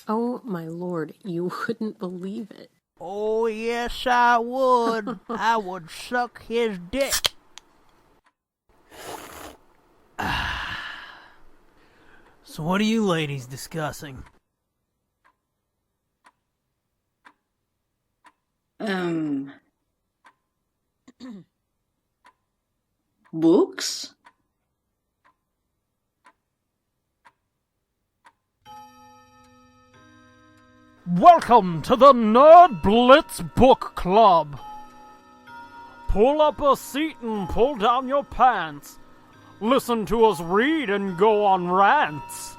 Oh, my lord, you wouldn't believe it. Oh, yes, I would. I would suck his dick. So what are you ladies discussing? Books? Welcome to the Nerd Blitz Book Club. Pull up a seat and pull down your pants. Listen to us read and go on rants.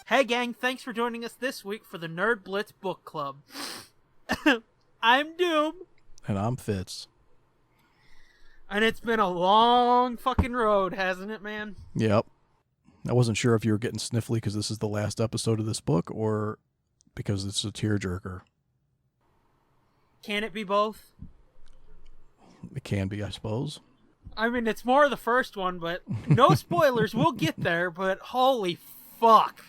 Hey gang, thanks for joining us this week for the Nerd Blitz Book Club. I'm Doom. And I'm Fitz. And it's been a long fucking road, hasn't it, man? Yep. I wasn't sure if you were getting sniffly because this is the last episode of this book or because it's a tearjerker. Can it be both? It can be, I suppose. I mean, it's more the first one, but no spoilers, we'll get there, but holy fuck.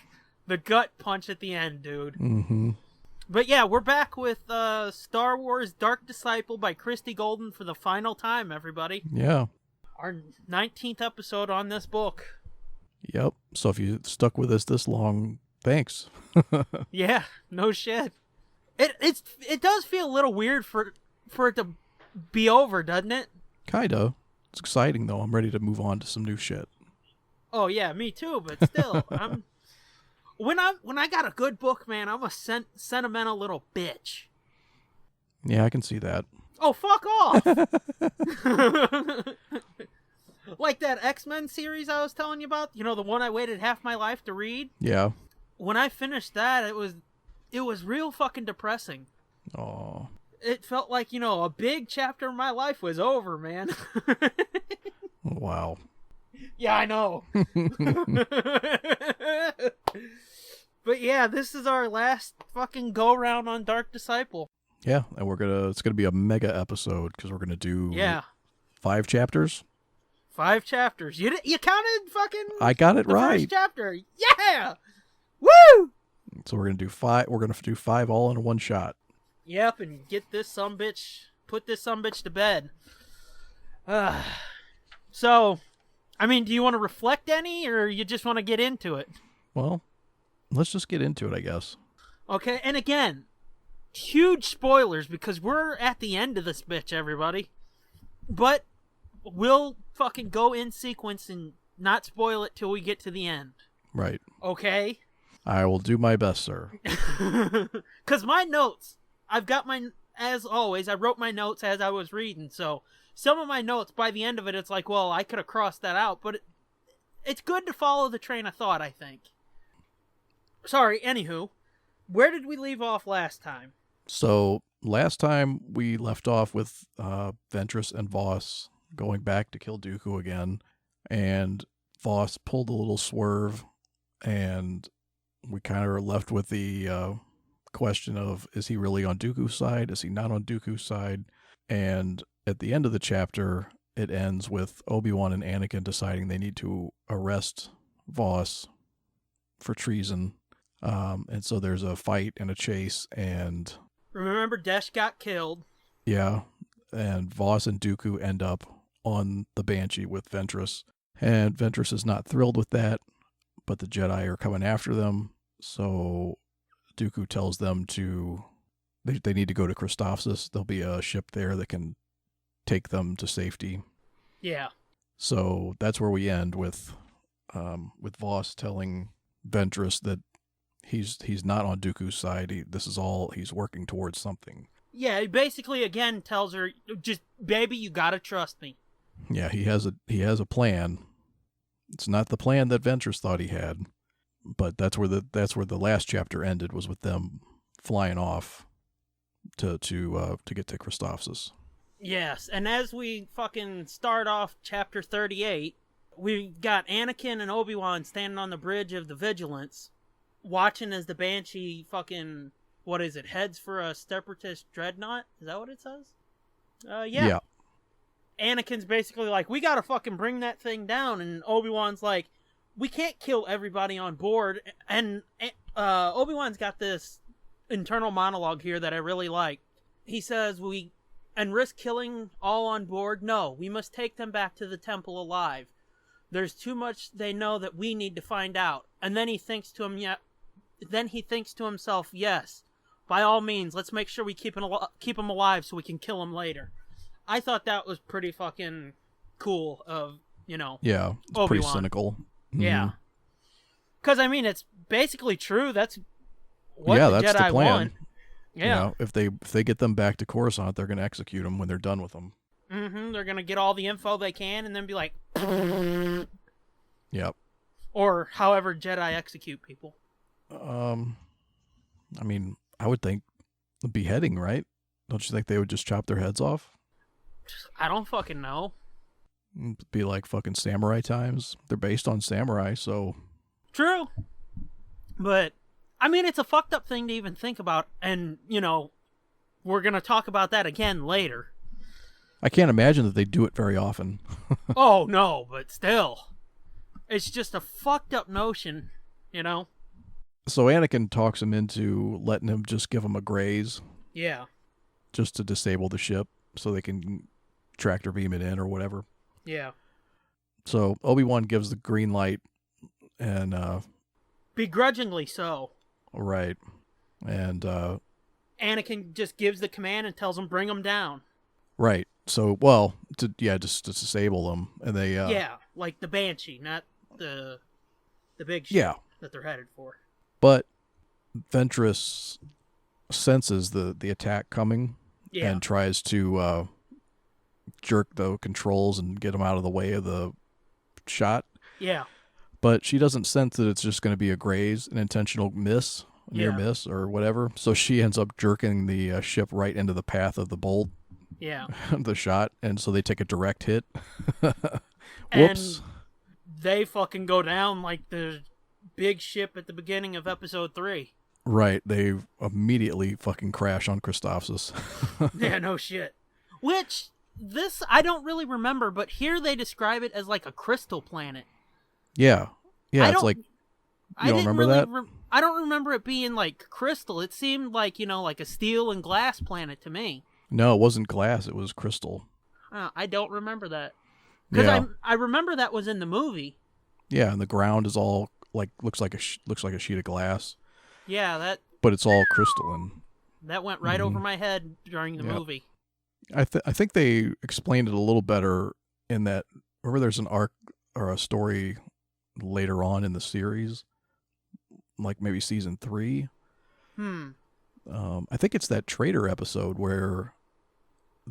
The gut punch at the end, dude. Mm-hmm. But yeah, we're back with Star Wars Dark Disciple by Christie Golden for the final time, everybody. Yeah. Our 19th episode on this book. Yep. So if you stuck with us this long, thanks. Yeah, no shit. It does feel a little weird for it to be over, doesn't it? Kinda. It's exciting, though. I'm ready to move on to some new shit. Oh, yeah, me too, but still, I'm... When I got a good book, man, I'm a sentimental little bitch. Yeah, I can see that. Oh, fuck off! Like that X-Men series I was telling you about, you know, the one I waited half my life to read? Yeah. When I finished that, it was real fucking depressing. Aw. It felt like, you know, a big chapter of my life was over, man. Wow. Yeah, I know. But yeah, this is our last fucking go-round on Dark Disciple. Yeah, and it's gonna be a mega episode because we're gonna do 5 chapters. 5 chapters. You counted fucking I got it the right. first chapter. Yeah! Woo! So we're gonna do 5. We're gonna do 5 all in one shot. Yep, and put this sumbitch to bed. So, I mean, do you want to reflect any, or you just want to get into it? Well, let's just get into it, I guess. Okay, and again, huge spoilers because we're at the end of this bitch, everybody. But we'll fucking go in sequence and not spoil it till we get to the end. Right. Okay? I will do my best, sir. Because my notes, as always, I wrote my notes as I was reading, so some of my notes, by the end of it, it's like, well, I could have crossed that out, but it's good to follow the train of thought, I think. Sorry, anywho, where did we leave off last time? So, last time we left off with Ventress and Voss going back to kill Dooku again, and Voss pulled a little swerve, and we kind of are left with the question of, is he really on Dooku's side? Is he not on Dooku's side? And at the end of the chapter, it ends with Obi-Wan and Anakin deciding they need to arrest Voss for treason. And so there's a fight and a chase, and... Remember, Desh got killed. Yeah, and Voss and Dooku end up on the Banshee with Ventress. And Ventress is not thrilled with that, but the Jedi are coming after them, so Dooku tells them they need to go to Christophsis. There'll be a ship there that can take them to safety. Yeah. So that's where we end with Voss telling Ventress that he's not on Dooku's side. He's working towards something. Yeah, he basically again tells her, just baby, you gotta trust me. Yeah, he has a plan. It's not the plan that Ventress thought he had, but that's where the last chapter ended, was with them flying off to get to Christophsis. Yes, and as we fucking start off chapter 38, we've got Anakin and Obi-Wan standing on the bridge of the Vigilance, watching as the Banshee fucking, what is it, heads for a separatist dreadnought? Is that what it says? Yeah. Anakin's basically like, we gotta fucking bring that thing down, and Obi-Wan's like, we can't kill everybody on board, and Obi-Wan's got this internal monologue here that I really like. He says, and risk killing all on board? No, we must take them back to the temple alive. There's too much they know that we need to find out. And then he thinks to himself, yes, by all means, let's make sure we keep him alive so we can kill him later. I thought that was pretty fucking cool of, Yeah, it's Obi-Wan. pretty cynical. Yeah. Because, I mean, it's basically true. That's what the that's Jedi the plan. want. Yeah. You know, if they get them back to Coruscant, they're going to execute them when they're done with them. Mm-hmm. They're going to get all the info they can and then be like... Yep. Or however Jedi execute people. I mean, I would think the beheading, right? Don't you think they would just chop their heads off? I don't fucking know. It'd be like fucking samurai times. They're based on samurai, so... True. But, I mean, it's a fucked up thing to even think about. And, we're going to talk about that again later. I can't imagine that they do it very often. Oh, no, but still. It's just a fucked up notion, So Anakin talks him into letting him just give him a graze. Yeah. Just to disable the ship so they can tractor beam it in or whatever. Yeah. So Obi-Wan gives the green light and... begrudgingly so. Right. And... Anakin just gives the command and tells him bring him down. Right. So, just to disable them. And they... yeah, like the Banshee, not the big ship that they're headed for. But Ventress senses the attack coming and tries to jerk the controls and get them out of the way of the shot. Yeah. But she doesn't sense that it's just going to be a graze, an intentional miss, near miss, or whatever. So she ends up jerking the ship right into the path of the bolt. Yeah. The shot, and so they take a direct hit. Whoops. And they fucking go down like the big ship at the beginning of episode 3. Right. They immediately fucking crash on Christophsis. Yeah, no shit. Which, this, I don't really remember, but here they describe it as like a crystal planet. Yeah. Yeah, it's like... You don't remember that? I don't remember it being like crystal. It seemed like, like a steel and glass planet to me. No, it wasn't glass. It was crystal. I don't remember that. Because I remember that was in the movie. Yeah, and the ground is all like looks like a sheet of glass. Yeah, but it's all crystalline. That went right over my head during the movie. I think they explained it a little better in that. Remember, there's an arc or a story later on in the series, like maybe season 3. I think it's that traitor episode where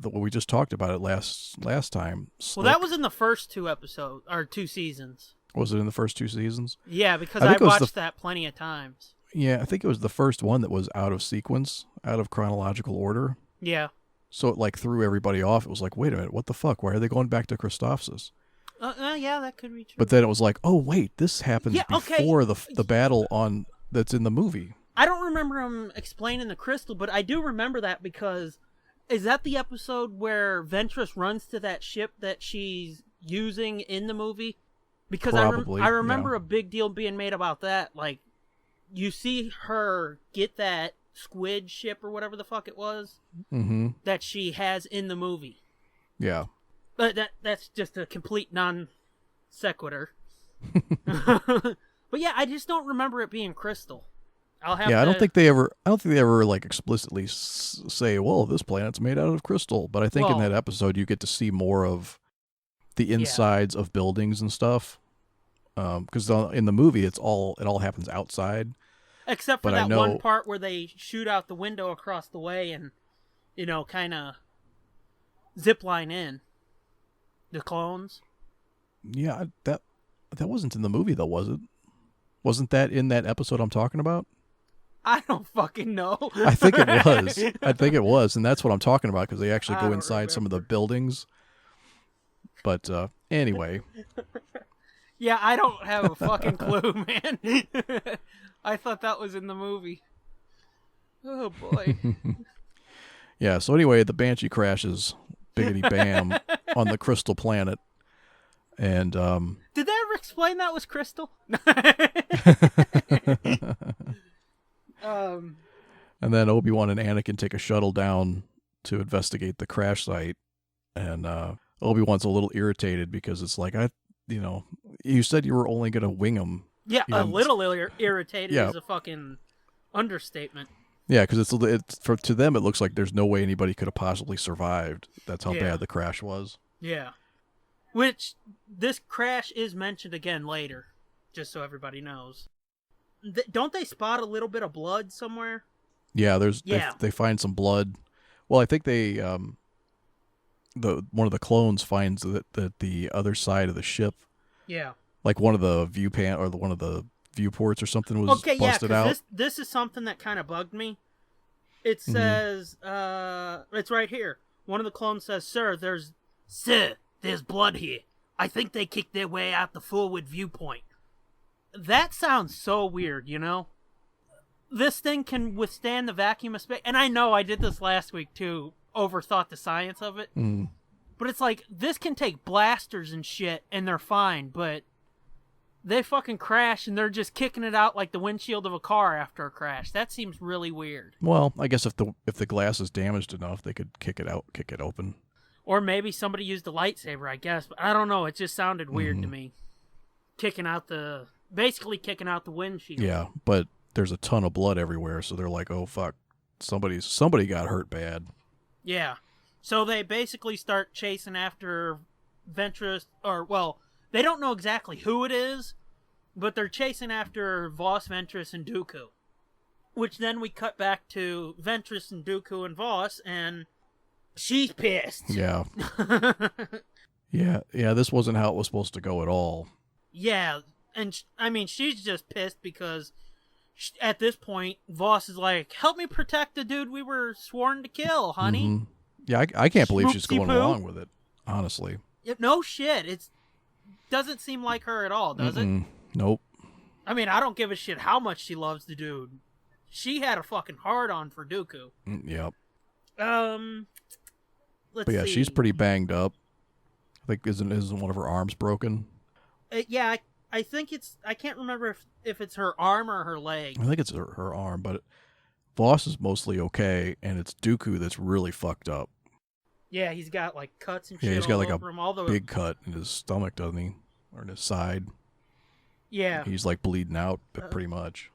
what we just talked about it last time. Well, that was in the first 2 episodes or 2 seasons. Was it in the first 2 seasons? Yeah, because I watched that plenty of times. Yeah, I think it was the first one that was out of sequence, out of chronological order. Yeah. So it like threw everybody off. It was like, wait a minute, what the fuck? Why are they going back to Christophsis? Yeah, that could be true. But then it was like, oh wait, this happens before the battle that's in the movie. I don't remember him explaining the crystal, but I do remember that because is that the episode where Ventress runs to that ship that she's using in the movie? Because Probably, I remember a big deal being made about that. Like, you see her get that squid ship or whatever the fuck it was that she has in the movie. Yeah. But that's just a complete non sequitur. But yeah, I just don't remember it being crystal. I don't think they ever like explicitly say, well, this planet's made out of crystal. But I think in that episode you get to see more of the insides of buildings and stuff. Because in the movie it all happens outside. Except for But I that know- one part where they shoot out the window across the way and, kind of zipline in. The clones. Yeah, that wasn't in the movie, though, was it? Wasn't that in that episode I'm talking about? I don't fucking know. I think it was. And that's what I'm talking about, because they actually I go don't inside some of the remember. buildings. But anyway. Yeah, I don't have a fucking clue, man. I thought that was in the movie. Oh, boy. Yeah, so anyway, the Banshee crashes, biggity bam, on the Crystal Planet. And Did they ever explain that was Crystal? and then Obi-Wan and Anakin take a shuttle down to investigate the crash site. And Obi-Wan's a little irritated because it's like, you said you were only going to wing them. Yeah, Yeah, a little irritated yeah. is a fucking understatement. Yeah, because to them it looks like there's no way anybody could have possibly survived. That's how Yeah. bad the crash was. Yeah. Which, this crash is mentioned again later, just so everybody knows. Don't they spot a little bit of blood somewhere? Yeah, Yeah. They find some blood. Well, I think they one of the clones finds that the other side of the ship, Yeah. like one of the one of the viewports or something was Okay, yeah, busted out. because this is something that kind of bugged me. It says, it's right here. One of the clones says, Sir, there's blood here. I think they kicked their way out the forward viewpoint. That sounds so weird, This thing can withstand the vacuum of space. And I know I did this last week, too. Overthought the science of it. Mm. But it's like, this can take blasters and shit, and they're fine, but they fucking crash, and they're just kicking it out like the windshield of a car after a crash. That seems really weird. Well, I guess if the glass is damaged enough, they could kick it open. Or maybe somebody used a lightsaber, I guess. But I don't know. It just sounded weird to me. Basically kicking out the windshield. Yeah, but there's a ton of blood everywhere, so they're like, oh, fuck. Somebody got hurt bad. Yeah. So they basically start chasing after Ventress, they don't know exactly who it is, but they're chasing after Voss, Ventress, and Dooku. Which then we cut back to Ventress and Dooku and Voss, and she's pissed. Yeah. Yeah, this wasn't how it was supposed to go at all. Yeah, and she's just pissed because at this point, Voss is like, help me protect the dude we were sworn to kill, honey. Mhm. Yeah, I can't believe she's going Schmoopsie-poo. along with it, honestly. No shit, it doesn't seem like her at all, does it? Nope. I don't give a shit how much she loves the dude. She had a fucking hard-on for Dooku. Yep. Let's But yeah, see. she's pretty banged up. I think isn't one of her arms broken? Yeah, I think I can't remember if it's her arm or her leg. I think it's her arm, but Voss is mostly okay, and it's Dooku that's really fucked up. Yeah, he's got like cuts and Yeah, shit he's got all like over him. big cut in his stomach, doesn't he? Or in his side. Yeah. He's like bleeding out, pretty much.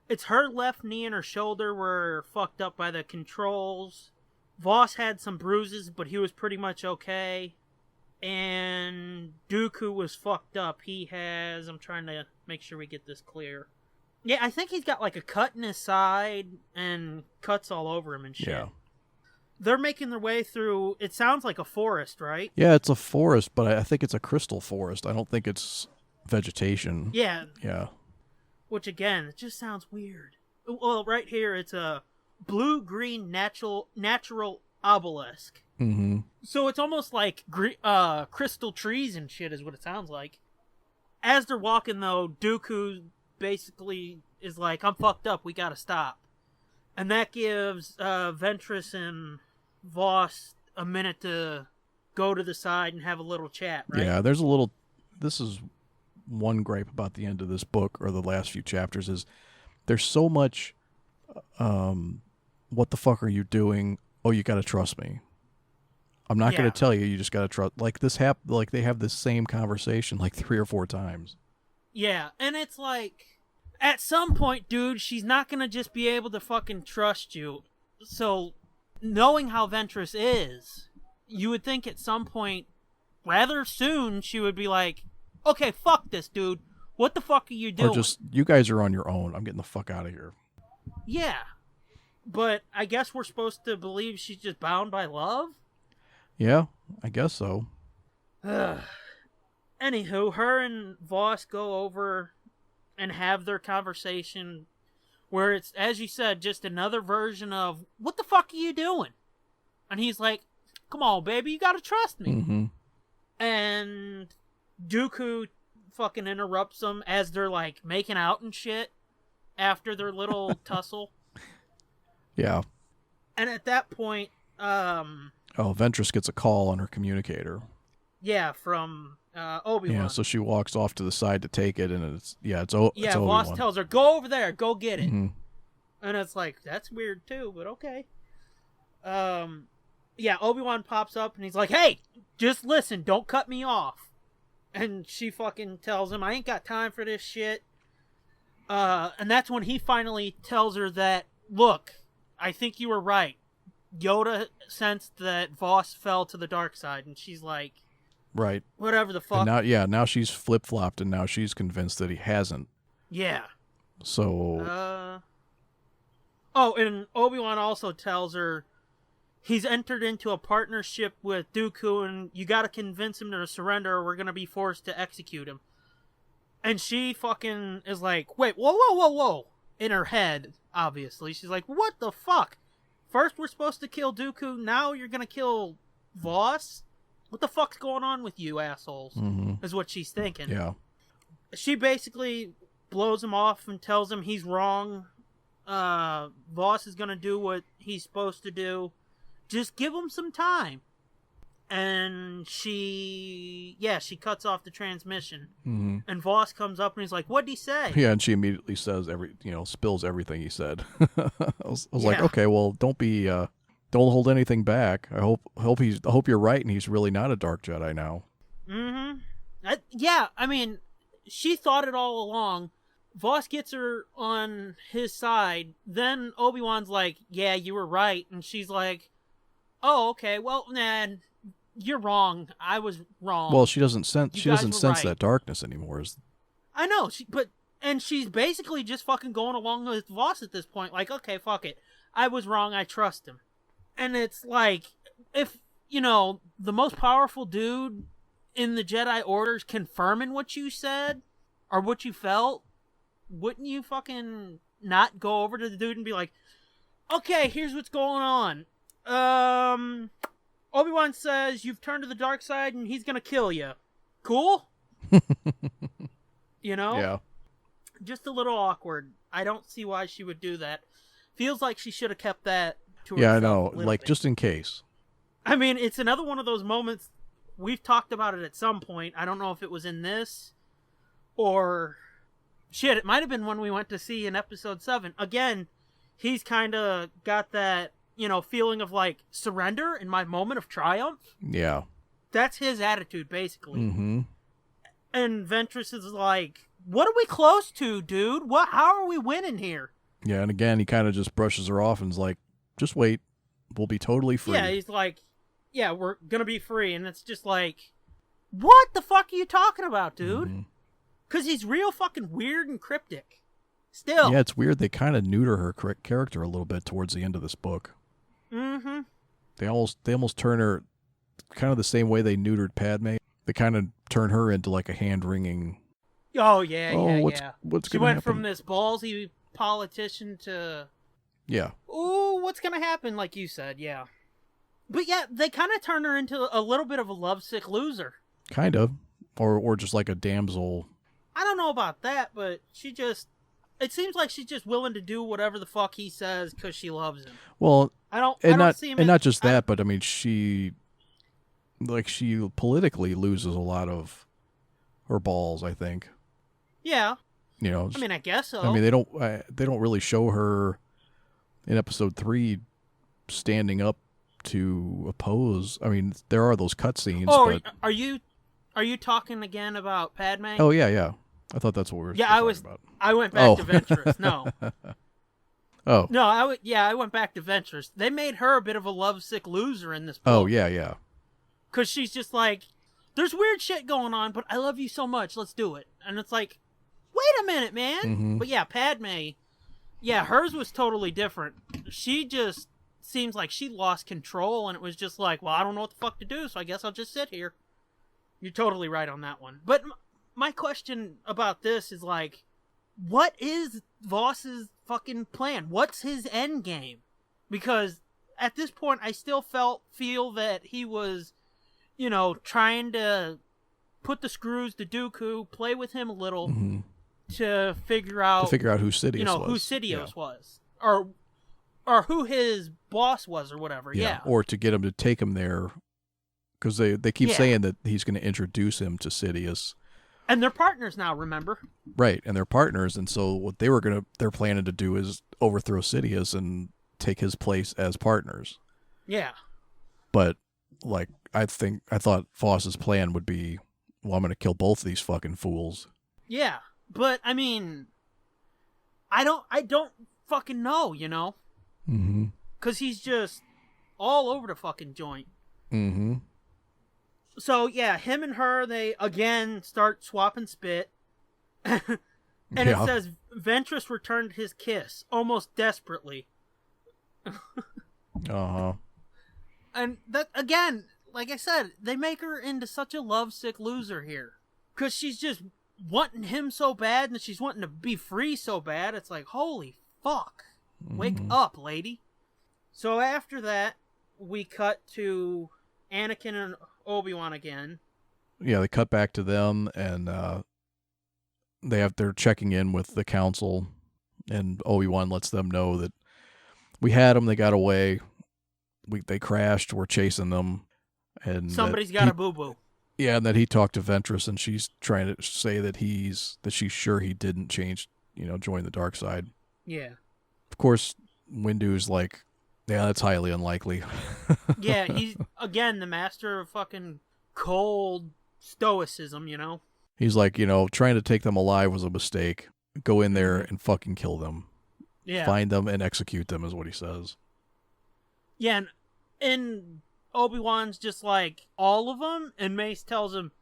It's her left knee and her shoulder were fucked up by the controls. Voss had some bruises, but he was pretty much okay. And Dooku was fucked up. I'm trying to make sure we get this clear. Yeah, I think he's got like a cut in his side and cuts all over him and shit. Yeah. They're making their way through, it sounds like a forest, right? Yeah, it's a forest, but I think it's a crystal forest. I don't think it's vegetation. Yeah. Yeah. Which, again, it just sounds weird. Well, right here, it's a blue-green natural obelisk. Mm-hmm. So it's almost like crystal trees and shit is what it sounds like. As they're walking, though, Dooku basically is like, I'm fucked up, we gotta stop. And that gives Ventress and Voss a minute to go to the side and have a little chat, right? Yeah, this is one gripe about the end of this book, or the last few chapters, is there's so much, what the fuck are you doing? Oh, you gotta trust me. I'm not gonna tell you, you just gotta trust. Like like they have this same conversation like 3 or 4 times. Yeah, and it's like, at some point, dude, she's not gonna just be able to fucking trust you. So, knowing how Ventress is, you would think at some point, rather soon, she would be like, okay, fuck this, dude. What the fuck are you doing? Or just, you guys are on your own. I'm getting the fuck out of here. Yeah. But I guess we're supposed to believe she's just bound by love? Yeah, I guess so. Anywho, her and Voss go over and have their conversation where it's, as you said, just another version of, what the fuck are you doing? And he's like, come on, baby, you gotta trust me. Mm-hmm. And Dooku fucking interrupts them as they're, like, making out and shit after their little tussle. Yeah. And at that point, Ventress gets a call on her communicator. yeah, from Obi-Wan. Yeah, so she walks off to the side to take it, and it's Obi-Wan. Voss tells her, go over there, go get it. Mm-hmm. And it's like, that's weird too, but okay. Yeah, Obi-Wan pops up and he's like, hey, just listen, don't cut me off. And she fucking tells him, I ain't got time for this shit. And that's when he finally tells her that, look, I think you were right. Yoda sensed that Voss fell to the dark side, and she's like, right. Whatever the fuck. And now she's flip-flopped, and now she's convinced that he hasn't. Yeah. So... and Obi-Wan also tells her he's entered into a partnership with Dooku, and you gotta convince him to surrender or we're gonna be forced to execute him. And she fucking is like, wait, whoa. In her head, obviously. She's like, what the fuck? First we're supposed to kill Dooku, now you're gonna kill Voss? What the fuck's going on with you assholes? Mm-hmm. Is what she's thinking. Yeah. She basically blows him off and tells him he's wrong. Voss is gonna do what he's supposed to do. Just give him some time. And she cuts off the transmission. Mm-hmm. And Voss comes up and he's like, what'd he say? Yeah, and she immediately says spills everything he said. I was like, okay, well, don't hold anything back. I hope you're right, and he's really not a dark Jedi now. Mm-hmm. I mean, she thought it all along. Voss gets her on his side. Then Obi-Wan's like, yeah, you were right. And she's like, oh, okay, well, man, you're wrong. I was wrong. Well, she doesn't sense right. that darkness anymore. I know, and she's basically just fucking going along with Voss at this point. Like, okay, fuck it. I was wrong. I trust him. And it's like, if, the most powerful dude in the Jedi Order's confirming what you said or what you felt, wouldn't you fucking not go over to the dude and be like, okay, here's what's going on. Obi-Wan says you've turned to the dark side and he's gonna kill you. Cool? Yeah. Just a little awkward. I don't see why she would do that. Feels like she should have kept that to herself. Yeah, I know. Like, just in case. I mean, it's another one of those moments. We've talked about it at some point. I don't know if it was in this or... Shit, it might have been when we went to see in episode 7. Again, he's kind of got that, feeling of like, surrender in my moment of triumph. Yeah. That's his attitude, basically. Mm-hmm. And Ventress is like, what are we close to, dude? How are we winning here? Yeah, and again, he kind of just brushes her off and is like, just wait. We'll be totally free. Yeah, he's like, yeah, we're gonna be free. And it's just like, what the fuck are you talking about, dude? Mm-hmm. Because he's real fucking weird and cryptic. Still. Yeah, it's weird. They kind of neuter her character a little bit towards the end of this book. Mm-hmm. They almost turn her kind of the same way they neutered Padme. They kind of turn her into like a hand-wringing... Oh, yeah. What's she gonna went happen? from this ballsy politician to... Yeah. Ooh, what's gonna happen, like you said, yeah. But yeah, they kind of turn her into a little bit of a lovesick loser. Kind of. Or just like a damsel... I don't know about that, but it seems like she's just willing to do whatever the fuck he says because she loves him. Well, I don't see him and not just that, but I mean, she politically loses a lot of her balls, I think. Yeah. I mean, I guess so. I mean, they don't really show her in episode 3 standing up to oppose. I mean, there are those cutscenes. Oh, but... are you talking again about Padme? Oh yeah. I thought that's what we were talking about. I went back to Ventress. No. Oh. No, I went back to Ventress. They made her a bit of a lovesick loser in this book. Oh, yeah. Because she's just like, there's weird shit going on, but I love you so much, let's do it. And it's like, wait a minute, man. Mm-hmm. But yeah, Padme, yeah, hers was totally different. She just seems like she lost control, and it was just like, well, I don't know what the fuck to do, so I guess I'll just sit here. You're totally right on that one. But my question about this is like, what is Voss's fucking plan? What's his end game? Because at this point, I still feel that he was, you know, trying to put the screws to Dooku, play with him a little to figure out who Sidious you know, was. who Sidious was. Or who his boss was or whatever, yeah. Or to get him to take him there, because they keep saying that he's going to introduce him to Sidious. And they're partners now, remember? Right, and they're partners, and so what they're planning to do is overthrow Sidious and take his place as partners. Yeah. But like I thought Voss's plan would be, well, I'm going to kill both of these fucking fools. Yeah, but I mean, I don't fucking know, you know? Mm-hmm. Because he's just all over the fucking joint. Mm-hmm. So, yeah, him and her, they, again, start swapping spit. And it says, Ventress returned his kiss, almost desperately. Uh-huh. And that, again, like I said, they make her into such a lovesick loser here. Because she's just wanting him so bad, and she's wanting to be free so bad, it's like, holy fuck. Wake up, lady. So after that, we cut to Anakin and Obi-Wan again. Yeah, they cut back to them, and they're checking in with the council, and Obi-Wan lets them know that we had them, they got away, they crashed, we're chasing them, and somebody's got a boo-boo. Yeah, and that he talked to Ventress, and she's trying to say that she's sure he didn't join the dark side. Yeah. Of course, Windu's like, yeah, that's highly unlikely. Yeah, he's, again, the master of fucking cold stoicism, you know? He's like, trying to take them alive was a mistake. Go in there and fucking kill them. Yeah. Find them and execute them is what he says. Yeah, and Obi-Wan's just like, all of them? And Mace tells him,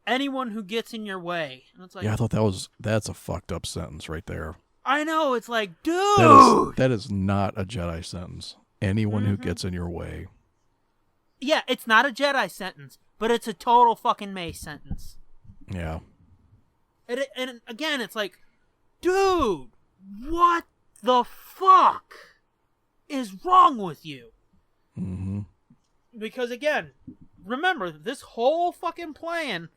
anyone who gets in your way. And it's like, yeah, I thought that's a fucked up sentence right there. I know, it's like, dude! That is not a Jedi sentence. Anyone who gets in your way. Yeah, it's not a Jedi sentence, but it's a total fucking Mace sentence. Yeah. And again, it's like, dude, what the fuck is wrong with you? Mm-hmm. Because again, remember, this whole fucking plan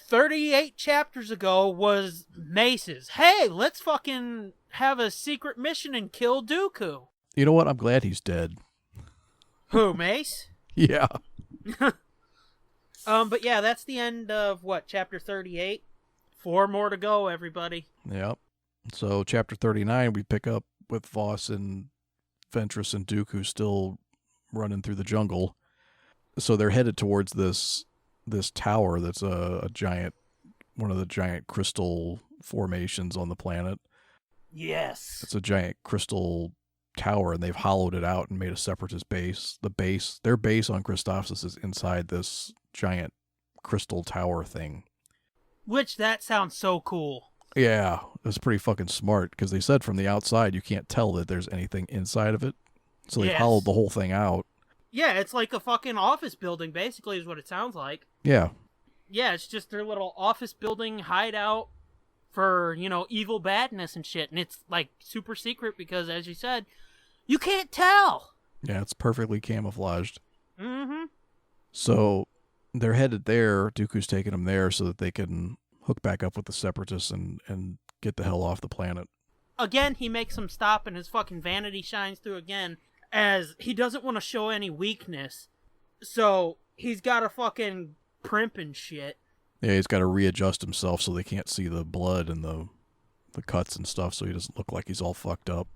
38 chapters ago was Mace's. Hey, let's fucking have a secret mission and kill Dooku. You know what? I'm glad he's dead. Who, Mace? Yeah. But yeah, that's the end of, chapter 38? 4 more to go, everybody. Yep. So, chapter 39, we pick up with Voss and Ventress and Dooku still running through the jungle. So, they're headed towards this tower that's one of the giant crystal formations on the planet. Yes. It's a giant crystal tower, and they've hollowed it out and made a separatist base. Their base on Christophsis is inside this giant crystal tower thing. Which, that sounds so cool. Yeah, it's pretty fucking smart, because they said from the outside you can't tell that there's anything inside of it. So they've hollowed the whole thing out. Yeah, it's like a fucking office building, basically, is what it sounds like. Yeah. Yeah, it's just their little office building hideout for, evil badness and shit. And it's, like, super secret because, as you said, you can't tell. Yeah, it's perfectly camouflaged. Mm-hmm. So they're headed there. Dooku's taking them there so that they can hook back up with the Separatists and get the hell off the planet. Again, he makes them stop and his fucking vanity shines through again, as he doesn't want to show any weakness. So he's got a fucking primp and shit. Yeah, he's got to readjust himself so they can't see the blood and the cuts and stuff, so he doesn't look like he's all fucked up.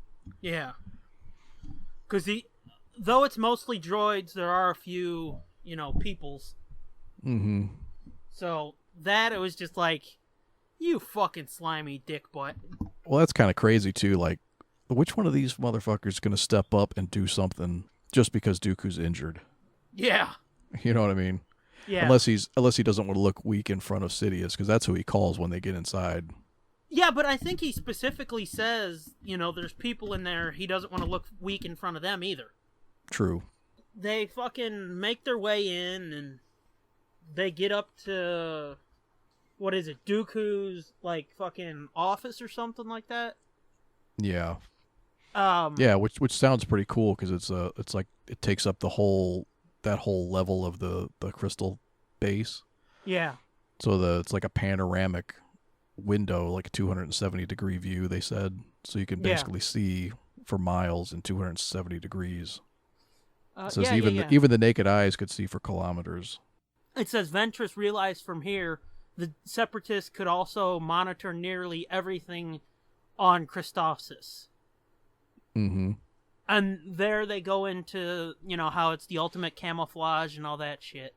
Yeah. Because though it's mostly droids, there are a few, peoples. Mm-hmm. So it was just like, you fucking slimy dick butt. Well, that's kind of crazy, too. Like, which one of these motherfuckers is going to step up and do something just because Dooku's injured? Yeah. You know what I mean? Yeah. Unless he doesn't want to look weak in front of Sidious, because that's who he calls when they get inside. Yeah, but I think he specifically says, there's people in there. He doesn't want to look weak in front of them either. True. They fucking make their way in, and they get up to, what is it, Dooku's, like, fucking office or something like that? Yeah. Yeah, which sounds pretty cool, because it's like, it takes up that whole level of the crystal base. Yeah. So it's like a panoramic window, like a 270-degree view, they said. So you can basically see for miles in 270 degrees. It says even the naked eyes could see for kilometers. It says Ventress realized from here the Separatists could also monitor nearly everything on Christophsis. Mm-hmm. And there they go into, how it's the ultimate camouflage and all that shit.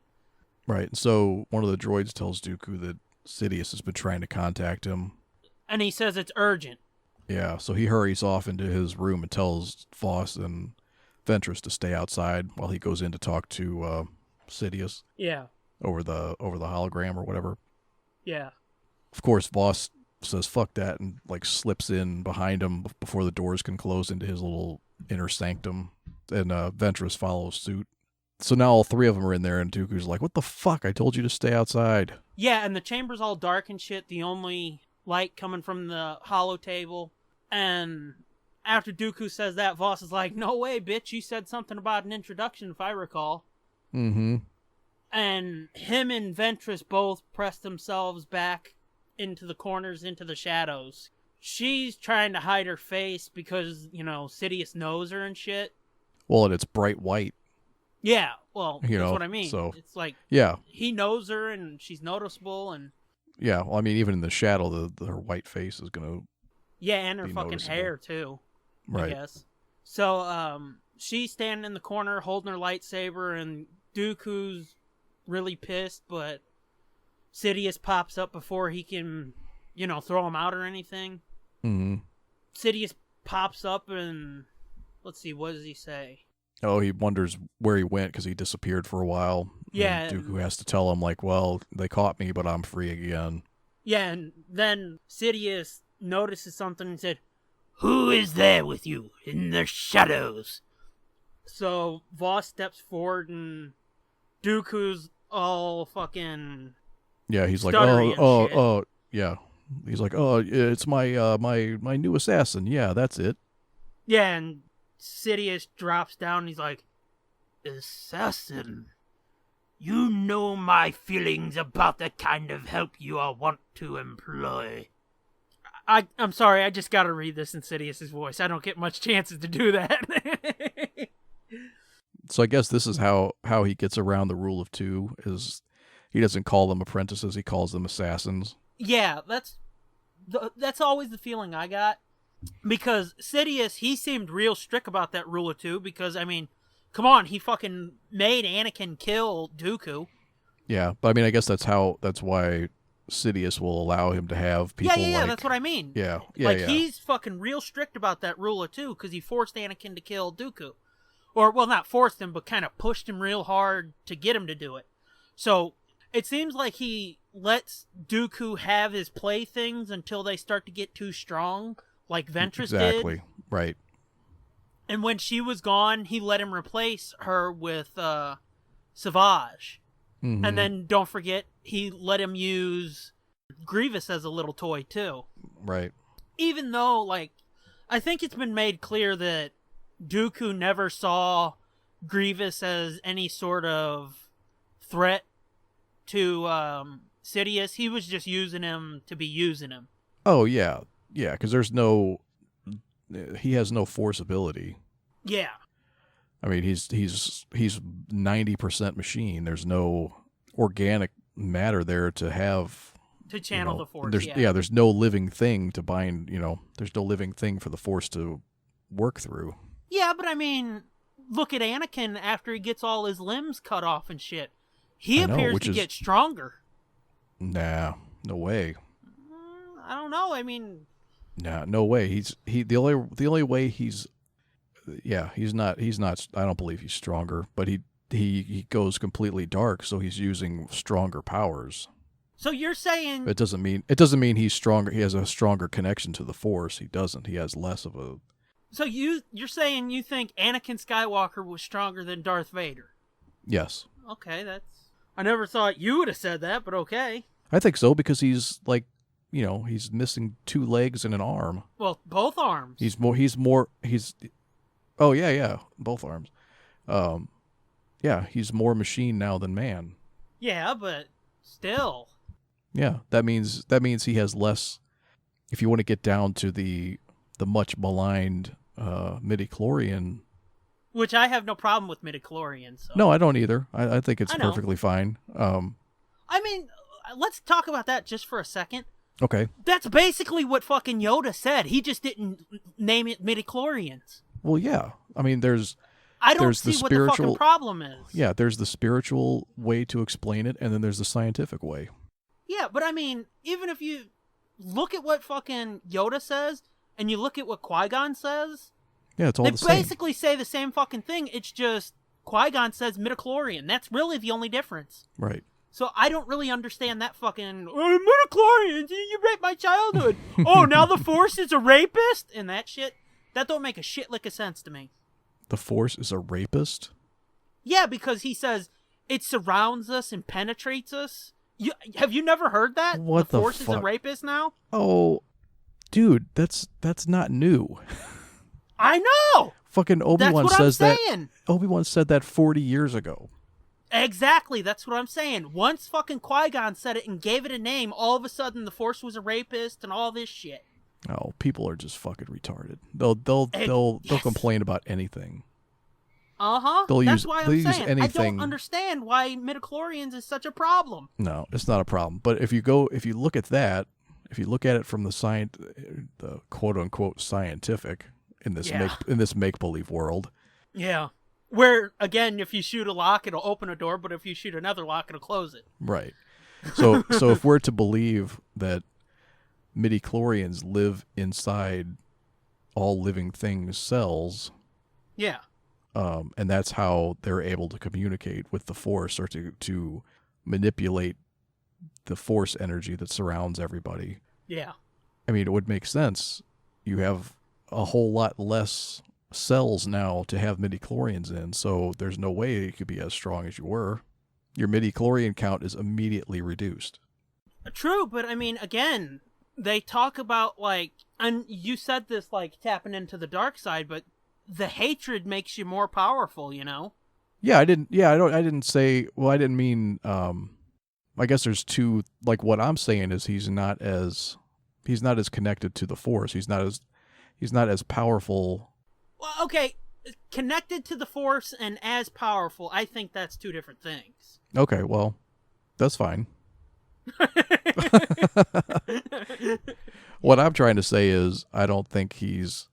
Right. So one of the droids tells Dooku that Sidious has been trying to contact him. And he says it's urgent. Yeah, so he hurries off into his room and tells Voss and Ventress to stay outside while he goes in to talk to Sidious. Yeah. Over the hologram or whatever. Yeah. Of course, Voss says fuck that and like slips in behind him before the doors can close into his little inner sanctum, and Ventress follows suit. So now all three of them are in there, and Dooku's like, what the fuck? I told you to stay outside. Yeah, and the chamber's all dark and shit. The only light coming from the holo table. And after Dooku says that, Voss is like, no way, bitch. You said something about an introduction, if I recall. Mm-hmm. And him and Ventress both press themselves back into the corners, into the shadows. She's trying to hide her face because, Sidious knows her and shit. Well, and it's bright white. Yeah, well, that's what I mean. So, it's like, yeah, he knows her and she's noticeable, and yeah, well, I mean, even in the shadow, her white face is gonna and her be fucking noticeable. Hair too, right? I guess. So, she's standing in the corner holding her lightsaber, and Dooku's really pissed, but Sidious pops up before he can, throw him out or anything. Mm-hmm. Sidious pops up and, let's see, what does he say? Oh, he wonders where he went because he disappeared for a while. Yeah. And Dooku has to tell him, like, well, they caught me, but I'm free again. Yeah, and then Sidious notices something and said, who is there with you in the shadows? So Voss steps forward and Dooku's all fucking... Yeah, he's like, stuttery yeah. He's like, it's my my new assassin. Yeah, that's it. Yeah, and Sidious drops down and he's like, assassin, you know my feelings about the kind of help you are want to employ. I'm sorry, I just gotta read this in Sidious's voice. I don't get much chances to do that. So I guess this is how he gets around the rule of two, is he doesn't call them apprentices, he calls them assassins. Yeah, that's always the feeling I got. Because Sidious, he seemed real strict about that rule of two, because, I mean, come on, he fucking made Anakin kill Dooku. Yeah, but I mean, I guess that's why Sidious will allow him to have people yeah, that's what I mean. Yeah, he's fucking real strict about that rule of two, because he forced Anakin to kill Dooku. Or, well, not forced him, but kind of pushed him real hard to get him to do it. So, it seems like he lets Dooku have his playthings until they start to get too strong, like Ventress did. Exactly, right. And when she was gone, he let him replace her with Savage. Mm-hmm. And then, don't forget, he let him use Grievous as a little toy, too. Right. Even though, I think it's been made clear that Dooku never saw Grievous as any sort of threat to Sidious. He was just using him to be using him. Oh, yeah. Yeah, because he has no force ability. Yeah. I mean, he's 90% machine. There's no organic matter there to have... To channel the force, there's no living thing to bind, there's no living thing for the force to work through. Yeah, but I mean, look at Anakin after he gets all his limbs cut off and shit. He appears to get stronger. Nah, no way. I don't know. I mean, nah, no way. The only way he's not. I don't believe he's stronger, but he goes completely dark, so he's using stronger powers. So you're saying It doesn't mean he's stronger. He has a stronger connection to the Force. He doesn't. He has less of a. So you're saying you think Anakin Skywalker was stronger than Darth Vader? Yes. Okay, that's. I never thought you would have said that, but okay. I think so because he's like, he's missing 2 legs and an arm. Well, both arms. He's more. Oh yeah, both arms. Yeah, he's more machine now than man. Yeah, but still. Yeah, that means he has less. If you want to get down to the much maligned midichlorian, which I have no problem with midichlorians. So. No, I don't either. I think it's perfectly fine. I mean, let's talk about that just for a second. Okay. That's basically what fucking Yoda said. He just didn't name it midichlorians. Well, yeah. I mean, I don't see what the fucking problem is. Yeah, there's the spiritual way to explain it, and then there's the scientific way. Yeah, but I mean, even if you look at what fucking Yoda says, and you look at what Qui-Gon says, yeah, it's all the same. They basically say the same fucking thing. It's just Qui-Gon says midichlorian. That's really the only difference. Right. So I don't really understand that fucking midichlorians. You raped my childhood. Oh, now the Force is a rapist and that shit. That don't make a shit lick of sense to me. The Force is a rapist? Yeah, because he says it surrounds us and penetrates us. Have you never heard that? What the Force fuck? is a rapist now? Oh, dude, that's not new. I know. Fucking Obi-Wan says I'm that. saying. Obi-Wan said that 40 years ago. Exactly, that's what I'm saying. Once fucking Qui-Gon said it and gave it a name, all of a sudden the Force was a rapist and all this shit. Oh, people are just fucking retarded. They'll complain about anything. Uh-huh. That's why I'm saying. Anything. I don't understand why midichlorians is such a problem. No, it's not a problem. But if you look at that, if you look at it from the quote unquote scientific in this make believe world. Yeah. Where again, if you shoot a lock, it'll open a door, but if you shoot another lock, it'll close it. Right. So if we're to believe that midichlorians live inside all living things' cells, yeah, and that's how they're able to communicate with the Force or to manipulate the Force energy that surrounds everybody. Yeah. I mean, it would make sense. You have a whole lot less cells now to have midichlorians in, so there's no way you could be as strong as you were. Your midichlorian count is immediately reduced. True, but I mean, again, they talk about and you said this tapping into the dark side, but the hatred makes you more powerful, Yeah, I didn't say, well, I didn't mean, I guess there's two, what I'm saying is he's not as connected to the Force. He's not as powerful. Well, okay, connected to the Force and as powerful, I think that's two different things. Okay, well, that's fine. What I'm trying to say is I don't think he's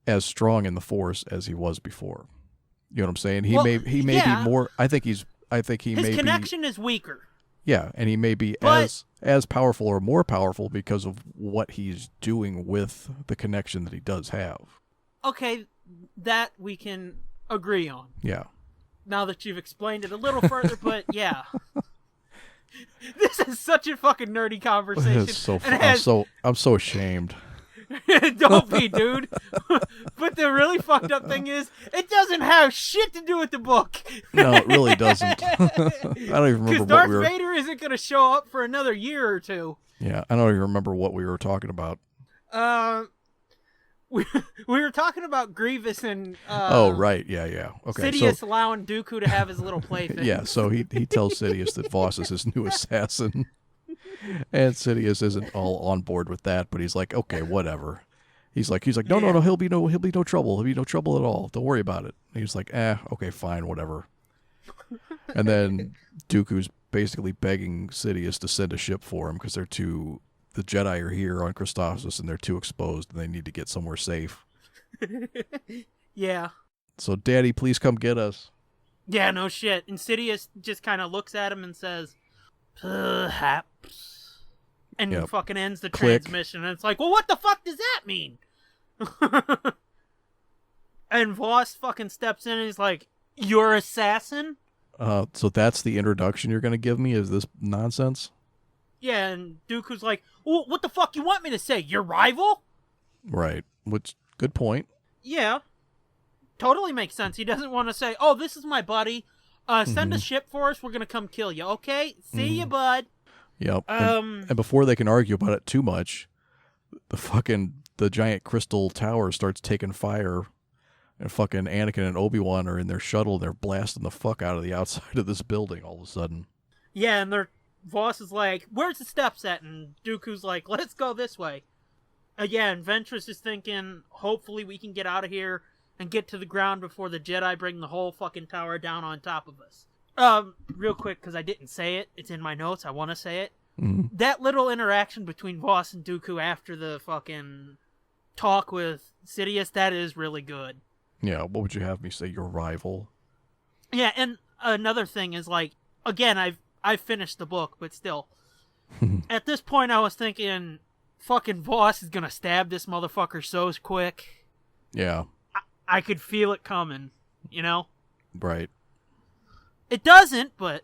as strong in the Force as he was before. You know what I'm saying? He may be more. I think his connection is weaker. Yeah, and he may be as powerful or more powerful because of what he's doing with the connection that he does have. Okay, that we can agree on. Yeah. Now that you've explained it a little further, but yeah. This is such a fucking nerdy conversation. It's so fun. I'm so ashamed. Don't be, dude. But the really fucked up thing is, it doesn't have shit to do with the book. No, it really doesn't. I don't even remember because Darth Vader isn't going to show up for another year or two. Yeah, I don't even remember what we were talking about. We were talking about Grievous and oh right, yeah. Okay, Sidious allowing Dooku to have his little plaything. Yeah, so he tells Sidious that Voss is his new assassin, and Sidious isn't all on board with that, but he's like, okay, whatever. He's like, no, he'll be no trouble. He'll be no trouble at all. Don't worry about it. And he's like, okay, fine, whatever. And then Dooku's basically begging Sidious to send a ship for him because the Jedi are here on Christophsis and they're too exposed and they need to get somewhere safe. Yeah. So, Daddy, please come get us. Yeah, no shit. And Sidious just kind of looks at him and says, perhaps. And fucking ends the transmission. And it's like, well, what the fuck does that mean? And Voss fucking steps in and he's like, you're assassin? So that's the introduction you're going to give me? Is this nonsense? Yeah, and Dooku's like, well, what the fuck you want me to say? Your rival? Right. Which, good point. Yeah. Totally makes sense. He doesn't want to say, oh, this is my buddy. Send a ship for us. We're going to come kill you. Okay? See you, bud. Yep. And before they can argue about it too much, the giant crystal tower starts taking fire, and fucking Anakin and Obi-Wan are in their shuttle. They're blasting the fuck out of the outside of this building all of a sudden. Yeah, and their boss is like, where's the steps at? And Dooku's like, let's go this way. Again, Ventress is thinking, hopefully we can get out of here and get to the ground before the Jedi bring the whole fucking tower down on top of us. Real quick, because I didn't say it. It's in my notes. I want to say it. Mm-hmm. That little interaction between Voss and Dooku after the fucking talk with Sidious, that is really good. Yeah, what would you have me say? Your rival? Yeah, and another thing is, like, again, I've finished the book, but still. At this point, I was thinking, fucking Voss is gonna stab this motherfucker so quick. Yeah. I could feel it coming, you know? Right. It doesn't, but...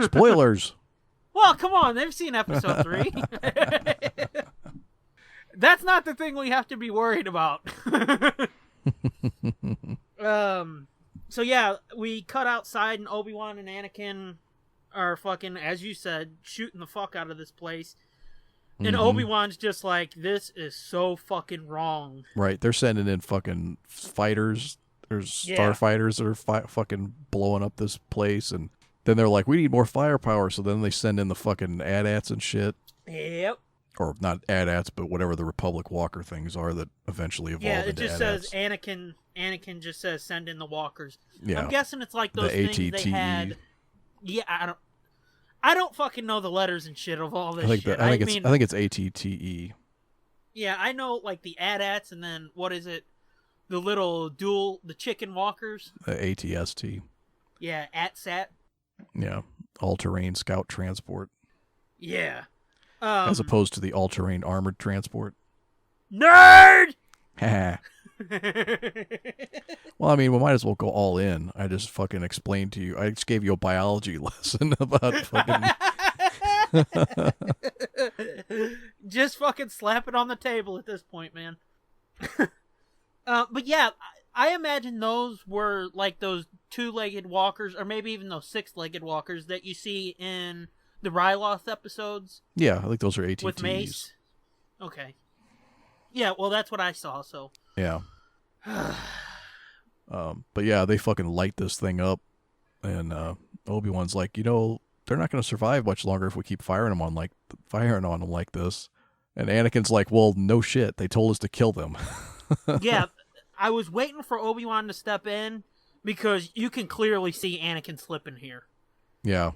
Spoilers! Well, come on, they've seen episode 3. That's not the thing we have to be worried about. So yeah, we cut outside and Obi-Wan and Anakin are fucking, as you said, shooting the fuck out of this place. And Obi-Wan's just like, this is so fucking wrong. Right, they're sending in fucking fighters. There's starfighters that are fucking blowing up this place, and then they're like, we need more firepower, so then they send in the fucking AT-ATs and shit. Yep. Or not AT-ATs, but whatever the Republic Walker things are that eventually evolve into it just AT-ATs. says Anakin just says send in the walkers. Yeah. I'm guessing it's like those the things they had. Yeah, I don't fucking know the letters and shit of all this shit. I think it's ATTE. Yeah, I know like the AT-ATs and then what is it? The chicken walkers. The ATST. Yeah, ATSAT. Yeah, all-terrain scout transport. Yeah. As opposed to the all-terrain armored transport. Nerd! Well, I mean, we might as well go all in. I just fucking explained to you. I just gave you a biology lesson about fucking... Just fucking slap it on the table at this point, man. But yeah, I imagine those were like those two-legged walkers, or maybe even those six-legged walkers that you see in the Ryloth episodes. Yeah, I think those are ATTs. With Mace. Okay. Yeah, well, that's what I saw, so... Yeah. But yeah, they fucking light this thing up, and Obi-Wan's like, they're not going to survive much longer if we keep firing on them like this. And Anakin's like, well, no shit. They told us to kill them. Yeah, I was waiting for Obi-Wan to step in because you can clearly see Anakin slipping here. Yeah.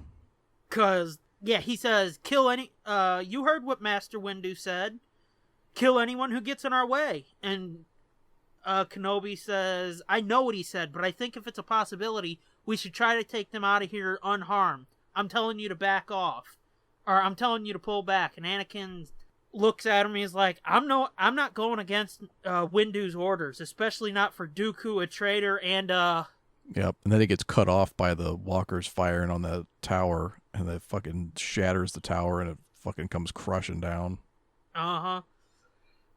Because, yeah, he says, kill any... you heard what Master Windu said. Kill anyone who gets in our way. And Kenobi says, I know what he said, but I think if it's a possibility, we should try to take them out of here unharmed. I'm telling you to back off. Or I'm telling you to pull back. And Anakin looks at him and he's like, I'm not going against Windu's orders, especially not for Dooku, a traitor, and Yep, and then he gets cut off by the walkers firing on the tower, and it fucking shatters the tower, and it fucking comes crushing down. Uh-huh.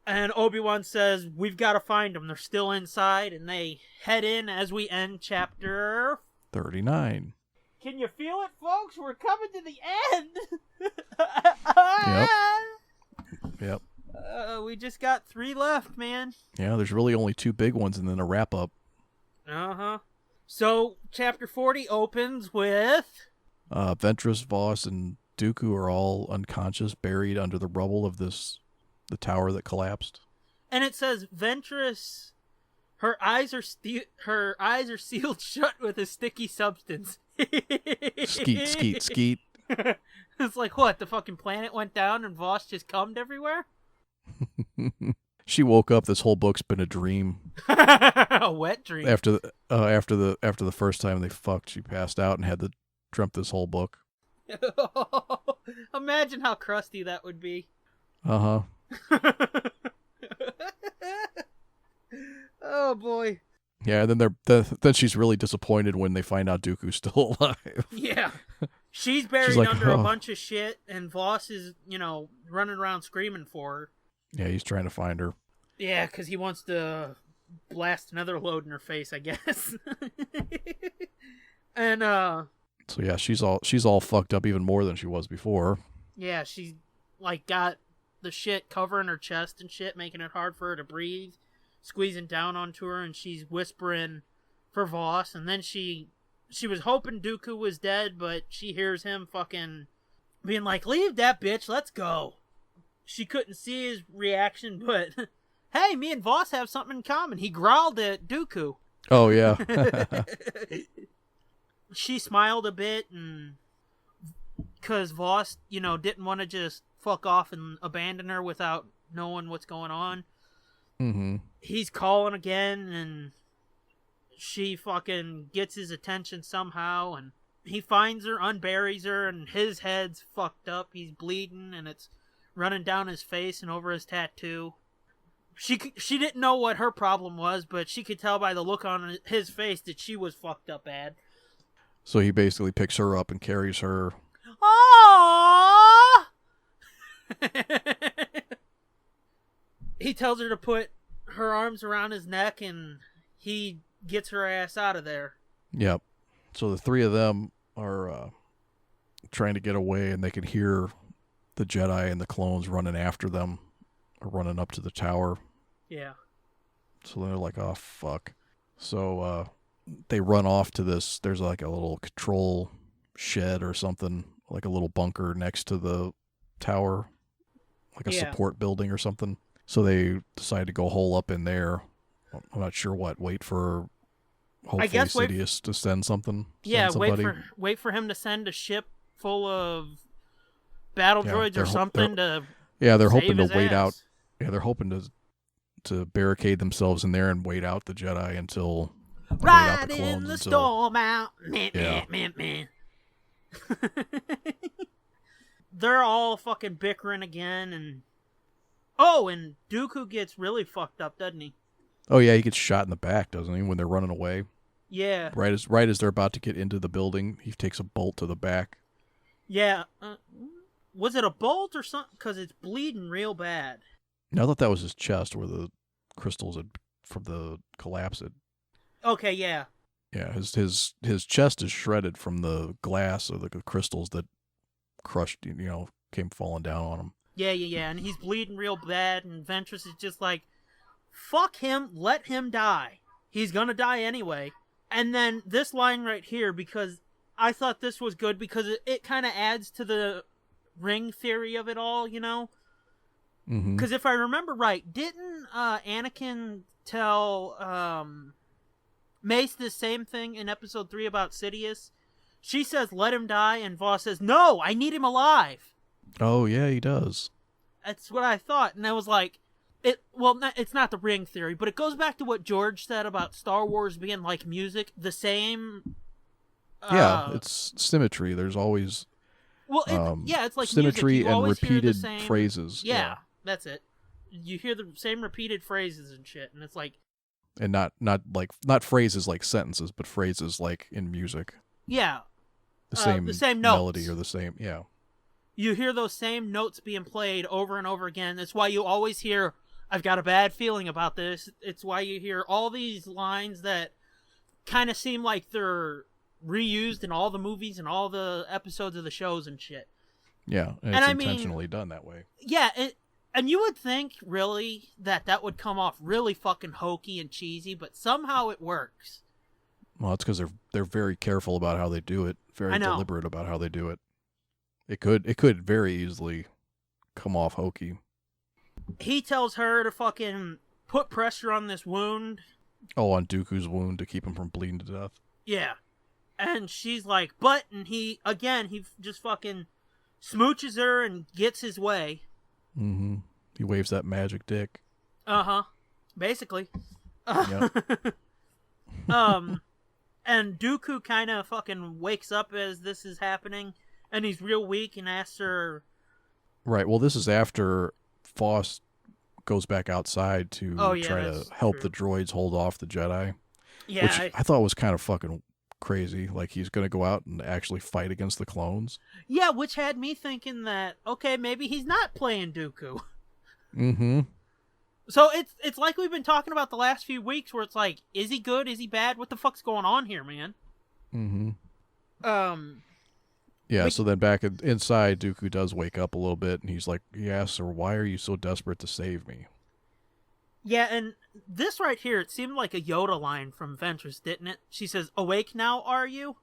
And Obi-Wan says, we've got to find them. They're still inside, and they head in as we end chapter 39. Can you feel it, folks? We're coming to the end. Yep. We just got 3 left, man. Yeah, there's really only 2 big ones and then a wrap-up. Uh-huh. So, chapter 40 opens with... Ventress, Voss, and Dooku are all unconscious, buried under the rubble of the tower that collapsed. And it says, Ventress, her eyes are sealed shut with a sticky substance. Skeet, skeet, skeet. It's like, what, the fucking planet went down and Voss just cummed everywhere? She woke up, this whole book's been a dream. A wet dream. After the first time they fucked, she passed out and had to dreamt this whole book. Imagine how crusty that would be. Uh-huh. Oh boy. Yeah, and then then she's really disappointed when they find out Dooku's still alive. Yeah. She's buried like, under a "Oh." bunch of shit, and Voss is, running around screaming for her. Yeah, he's trying to find her. Yeah, because he wants to blast another load in her face, I guess. And, So yeah, she's all fucked up even more than she was before. yeah, she's, got the shit covering her chest and shit, making it hard for her to breathe, squeezing down onto her, and she's whispering for Voss, and then she was hoping Dooku was dead, but she hears him fucking being like, leave that bitch, let's go. She couldn't see his reaction, but hey, me and Voss have something in common. He growled at Dooku. Oh yeah. She smiled a bit, and because Voss, didn't want to just fuck off and abandon her without knowing what's going on. Mm-hmm. He's calling again, and she fucking gets his attention somehow, and he finds her, unburies her, and his head's fucked up. He's bleeding, and it's running down his face and over his tattoo. She didn't know what her problem was, but she could tell by the look on his face that she was fucked up bad. So he basically picks her up and carries her. Aww! He tells her to put her arms around his neck, and he gets her ass out of there. Yep. So the three of them are trying to get away, and they can hear the Jedi and the clones running after them, or running up to the tower. Yeah. So they're like, oh, fuck. So they run off to this. There's like a little control shed or something, like a little bunker next to the tower, like a support building or something. So they decide to go hole up in there. I'm not sure what. Wait for, hopefully, Sidious to send something. Yeah, send wait for him to send a ship full of battle droids or something to. Yeah, they're save hoping to his wait out. ass. Yeah, they're hoping to barricade themselves in there and wait out the Jedi until. Ride in the storm out. Yeah. Man. They're all fucking bickering again, and Dooku gets really fucked up, doesn't he? Oh yeah, he gets shot in the back, doesn't he? When they're running away. Yeah. Right as they're about to get into the building, he takes a bolt to the back. Yeah. Was it a bolt or something? Because it's bleeding real bad. No, I thought that was his chest where the crystals had, from the collapse had. Okay, yeah. Yeah, his chest is shredded from the glass or the crystals that crushed, came falling down on him. Yeah, and he's bleeding real bad, and Ventress is just like, fuck him, let him die. He's gonna die anyway. And then this line right here, because I thought this was good, because it kind of adds to the ring theory of it all, Because Mm-hmm. if I remember right, didn't Anakin tell Mace the same thing in episode 3 about Sidious? She says, let him die, and Voss says, no, I need him alive. Oh yeah, he does. That's what I thought, and I was like, it's not the ring theory, but it goes back to what George said about Star Wars being like music, the same. Yeah, it's symmetry. There's always. Well, it's like symmetry music. You and always hear repeated the same phrases. Yeah, that's it. You hear the same repeated phrases and shit, and it's like. And not phrases like sentences, but phrases like in music. Yeah. The same melody notes. or the same, yeah. You hear those same notes being played over and over again. That's why you always hear, I've got a bad feeling about this. It's why you hear all these lines that kind of seem like they're reused in all the movies and all the episodes of the shows and shit. Yeah, and it's intentionally done that way. Yeah, and you would think, really, that would come off really fucking hokey and cheesy, but somehow it works. Well, it's because they're very careful about how they do it, very deliberate about how they do it. It could very easily come off hokey. He tells her to fucking put pressure on this wound. Oh, on Dooku's wound to keep him from bleeding to death. Yeah. And she's like, and he just fucking smooches her and gets his way. Mm-hmm. He waves that magic dick. Uh-huh. Basically. Yep. And Dooku kind of fucking wakes up as this is happening, and he's real weak and asks her... Right, well, this is after Voss goes back outside to try to help the droids hold off the Jedi. Yeah. Which I thought was kind of fucking crazy. Like he's going to go out and actually fight against the clones. Yeah, which had me thinking that, okay, maybe he's not playing Dooku. Mm-hmm. So it's like we've been talking about the last few weeks where it's like, is he good? Is he bad? What the fuck's going on here, man? Mm-hmm. We- Yeah, so then back inside, Dooku does wake up a little bit, and he's like, yeah, sir, why are you so desperate to save me? Yeah, and this right here, it seemed like a Yoda line from Ventress, didn't it? She says, awake now, are you?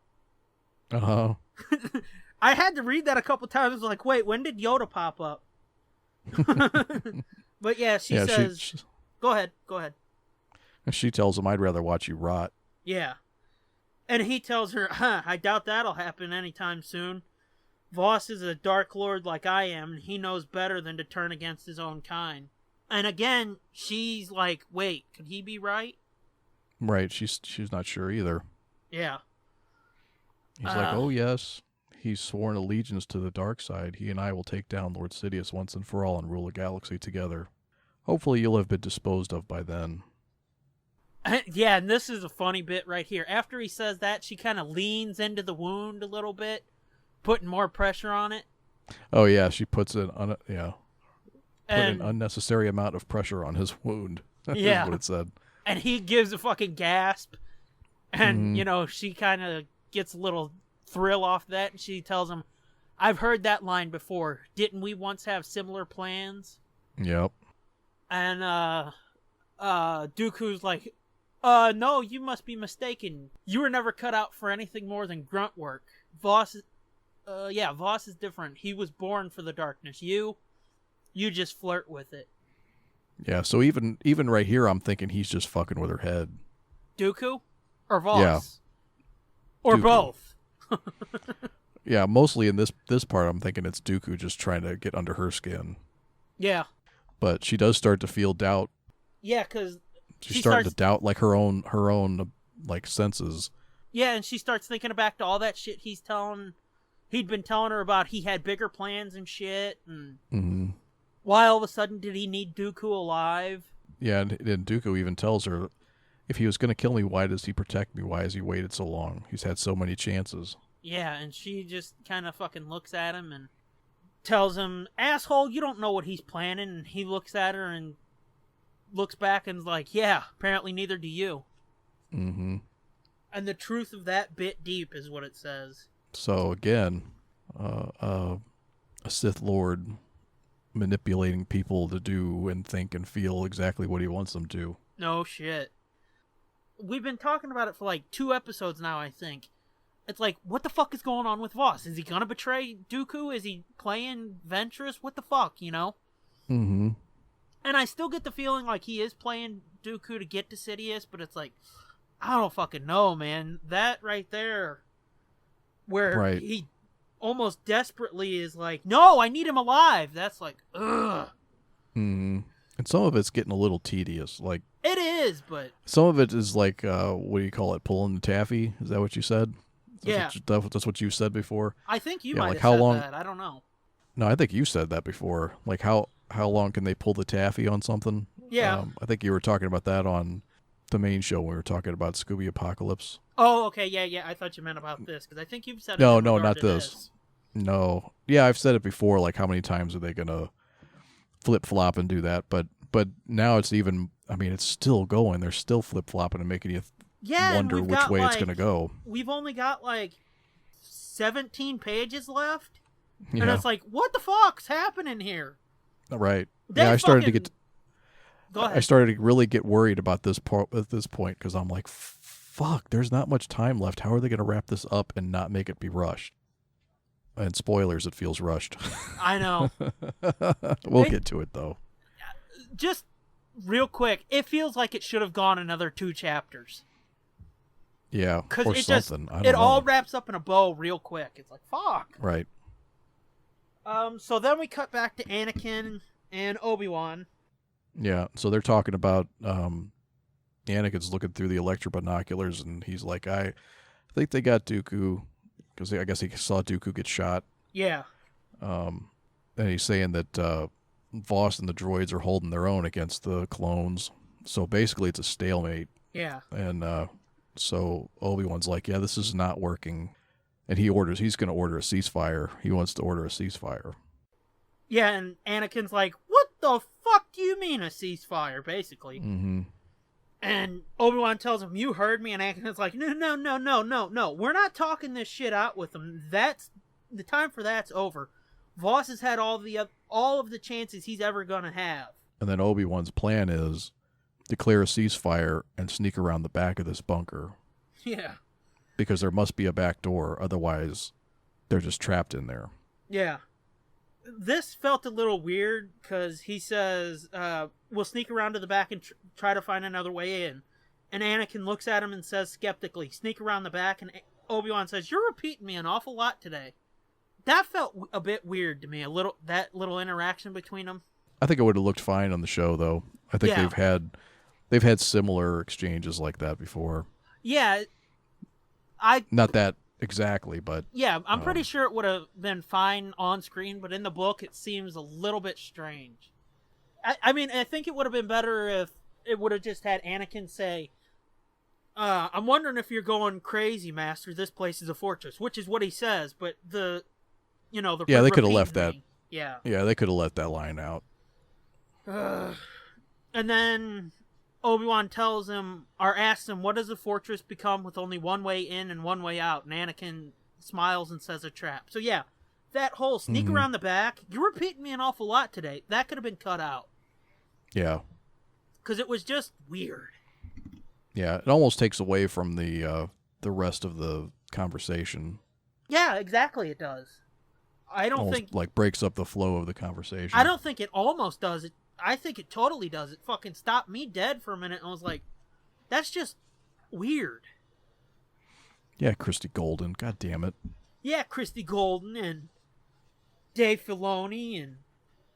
Uh-huh. I had to read that a couple times. I was like, wait, when did Yoda pop up? But yeah, she says, go ahead. She tells him, I'd rather watch you rot. Yeah. And he tells her, I doubt that'll happen anytime soon. Voss is a Dark Lord like I am, and he knows better than to turn against his own kind. And again, she's like, wait, could he be right? Right, she's not sure either. Yeah. He's like, oh yes, he's sworn allegiance to the dark side. He and I will take down Lord Sidious once and for all and rule a galaxy together. Hopefully you'll have been disposed of by then. Yeah, and this is a funny bit right here. After he says that, she kind of leans into the wound a little bit, putting more pressure on it. Oh yeah, she puts an put And, an unnecessary amount of pressure on his wound. Yeah. Is what it said. and he gives a fucking gasp. And, she kind of gets a little thrill off that, and she tells him, I've heard that line before. Didn't we once have similar plans? Yep. And, Dooku's like, no, you must be mistaken. You were never cut out for anything more than grunt work. Voss is different. He was born for the darkness. You just flirt with it. Yeah, so even right here, I'm thinking he's just fucking with her head. Dooku? Or Voss? Yeah. Or Dooku. both? Yeah, mostly in this part, I'm thinking it's Dooku just trying to get under her skin. Yeah. But she does start to feel doubt. Yeah, because She's starting to doubt like her own like senses. Yeah, and she starts thinking back to all that shit he'd been telling her about. He had bigger plans and shit, and why all of a sudden did he need Dooku alive? Yeah, and Dooku even tells her, if he was going to kill me, why does he protect me? Why has he waited so long? He's had so many chances. Yeah, and she just kind of fucking looks at him and tells him, asshole, you don't know what he's planning. And he looks at her and looks back and's like, yeah, apparently neither do you. Mm-hmm. And the truth of that bit deep is what it says. So again, a Sith Lord manipulating people to do and think and feel exactly what he wants them to. No shit. We've been talking about it for like 2 episodes now, I think. It's like, what the fuck is going on with Voss? Is he gonna betray Dooku? Is he playing Ventress? What the fuck, Mm-hmm. And I still get the feeling like he is playing Dooku to get to Sidious, but it's like, I don't fucking know, man. That right there, where he almost desperately is like, no, I need him alive. That's like, ugh. Mm-hmm. And some of it's getting a little tedious. Like, it is, but some of it is like, what do you call it? Pulling the taffy? Is that what you said? Yeah. That's what you said before? I think you Yeah, might like have how said long- that. I don't know. No, I think you said that before. Like, how long can they pull the taffy on something? Yeah. I think you were talking about that on the main show when we were talking about Scooby Apocalypse. Oh, okay, yeah. I thought you meant about this, because I think you've said it. No, in no, regard not to this. No. Yeah, I've said it before, like how many times are they going to flip-flop and do that? But now it's even, I mean, it's still going. They're still flip-flopping and making you wonder and which way it's going to go. We've only got like 17 pages left. Yeah. And it's like, what the fuck's happening here? Right. They Yeah, I started to fucking- get... Go ahead. I started to really get worried about this part at this point because I'm like, fuck, there's not much time left. How are they going to wrap this up and not make it be rushed? And spoilers, it feels rushed. I know. We'll get to it, though. Just real quick, it feels like it should have gone another 2 chapters. Yeah, Because or it something. I don't it know. all wraps up in a bow real quick. It's like, fuck. Right. So then we cut back to Anakin and Obi-Wan. Yeah, so they're talking about Anakin's looking through the electro binoculars, and he's like, I think they got Dooku, because I guess he saw Dooku get shot. Yeah. And he's saying that Voss and the droids are holding their own against the clones. So basically it's a stalemate. Yeah. And So Obi-Wan's like, yeah, this is not working. And he's going to order a ceasefire. He wants to order a ceasefire. Yeah, and Anakin's like, what the fuck do you mean a ceasefire, basically? Mm-hmm. And Obi-Wan tells him, you heard me, and Anakin's like, no, we're not talking this shit out with him. The time for that's over. Voss has had all of the chances he's ever gonna have. And then Obi-Wan's plan is declare a ceasefire and sneak around the back of this bunker. Yeah. Because there must be a back door, otherwise they're just trapped in there. Yeah. This felt a little weird, because he says, we'll sneak around to the back and try to find another way in. And Anakin looks at him and says skeptically, sneak around the back, and Obi-Wan says, you're repeating me an awful lot today. That felt a bit weird to me, that little interaction between them. I think it would have looked fine on the show, though. I think they've had similar exchanges like that before. Yeah. Not that exactly, but... Yeah, I'm pretty sure it would have been fine on screen, but in the book it seems a little bit strange. I mean, I think it would have been better if it would have just had Anakin say, I'm wondering if you're going crazy, Master. This place is a fortress, which is what he says, but they could have left that. Yeah. Yeah, they could have let that line out. And then Obi-Wan asks him, what does a fortress become with only one way in and one way out? And Anakin smiles and says a trap. So yeah, that whole sneak around the back, you're repeating me an awful lot today. That could have been cut out. Yeah. Because it was just weird. Yeah, it almost takes away from the rest of the conversation. Yeah, exactly it does. I don't think... like breaks up the flow of the conversation. I don't think it almost does it. I think it totally does. It fucking stopped me dead for a minute and I was like, that's just weird. Yeah, Christie Golden. God damn it. Yeah, Christie Golden and Dave Filoni and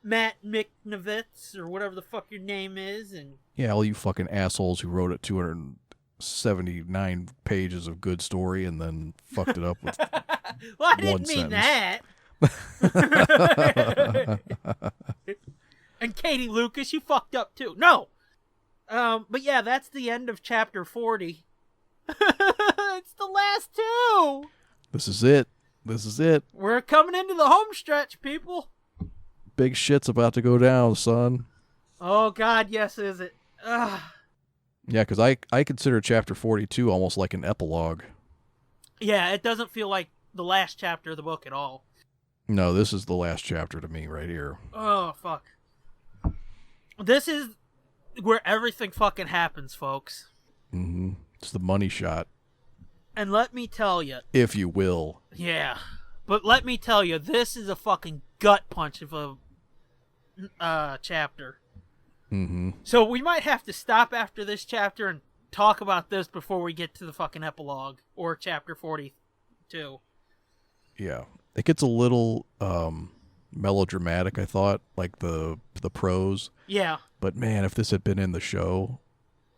Matt McNevitz or whatever the fuck your name is. And yeah, all you fucking assholes who wrote 279 pages of good story and then fucked it up with well, I didn't mean that. And Katie Lucas, you fucked up too. No. But yeah, that's the end of chapter 40. It's the last two. This is it. We're coming into the home stretch, people. Big shit's about to go down, son. Oh, God, yes, is it? Ugh. Yeah, because I consider chapter 42 almost like an epilogue. Yeah, it doesn't feel like the last chapter of the book at all. No, this is the last chapter to me right here. Oh, fuck. This is where everything fucking happens, folks. Mm-hmm. It's the money shot. And let me tell you. If you will. Yeah. But let me tell you, this is a fucking gut punch of a chapter. Mm-hmm. So we might have to stop after this chapter and talk about this before we get to the fucking epilogue or chapter 42. Yeah. It gets a little melodramatic, I thought, like the prose. Yeah. But man, if this had been in the show,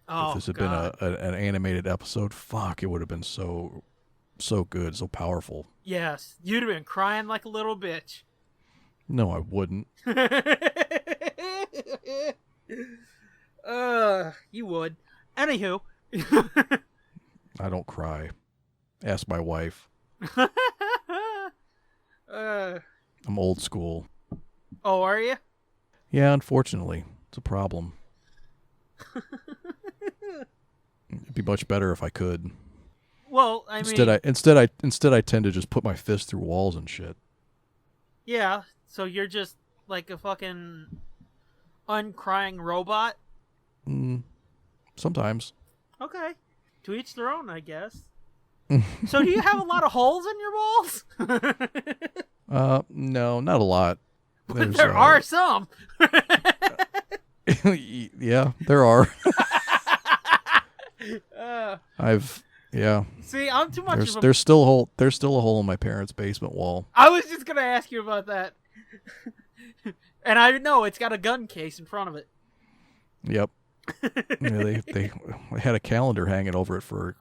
if this had God. been an animated episode, fuck, it would have been so good, so powerful. Yes. You'd have been crying like a little bitch. No, I wouldn't. You would. Anywho. I don't cry. Ask my wife. I'm old school. Oh, are you? Yeah, unfortunately. It's a problem. It'd be much better if I could. Well, I mean... Instead I tend to just put my fist through walls and shit. Yeah, so you're just like a fucking uncrying robot? Sometimes. Okay. To each their own, I guess. So do you have a lot of holes in your walls? No, not a lot. There are some. Yeah, there are. See, I'm too much There's still a hole in my parents' basement wall. I was just gonna ask you about that. And I know it's got a gun case in front of it. Yep. Yeah, they had a calendar hanging over it for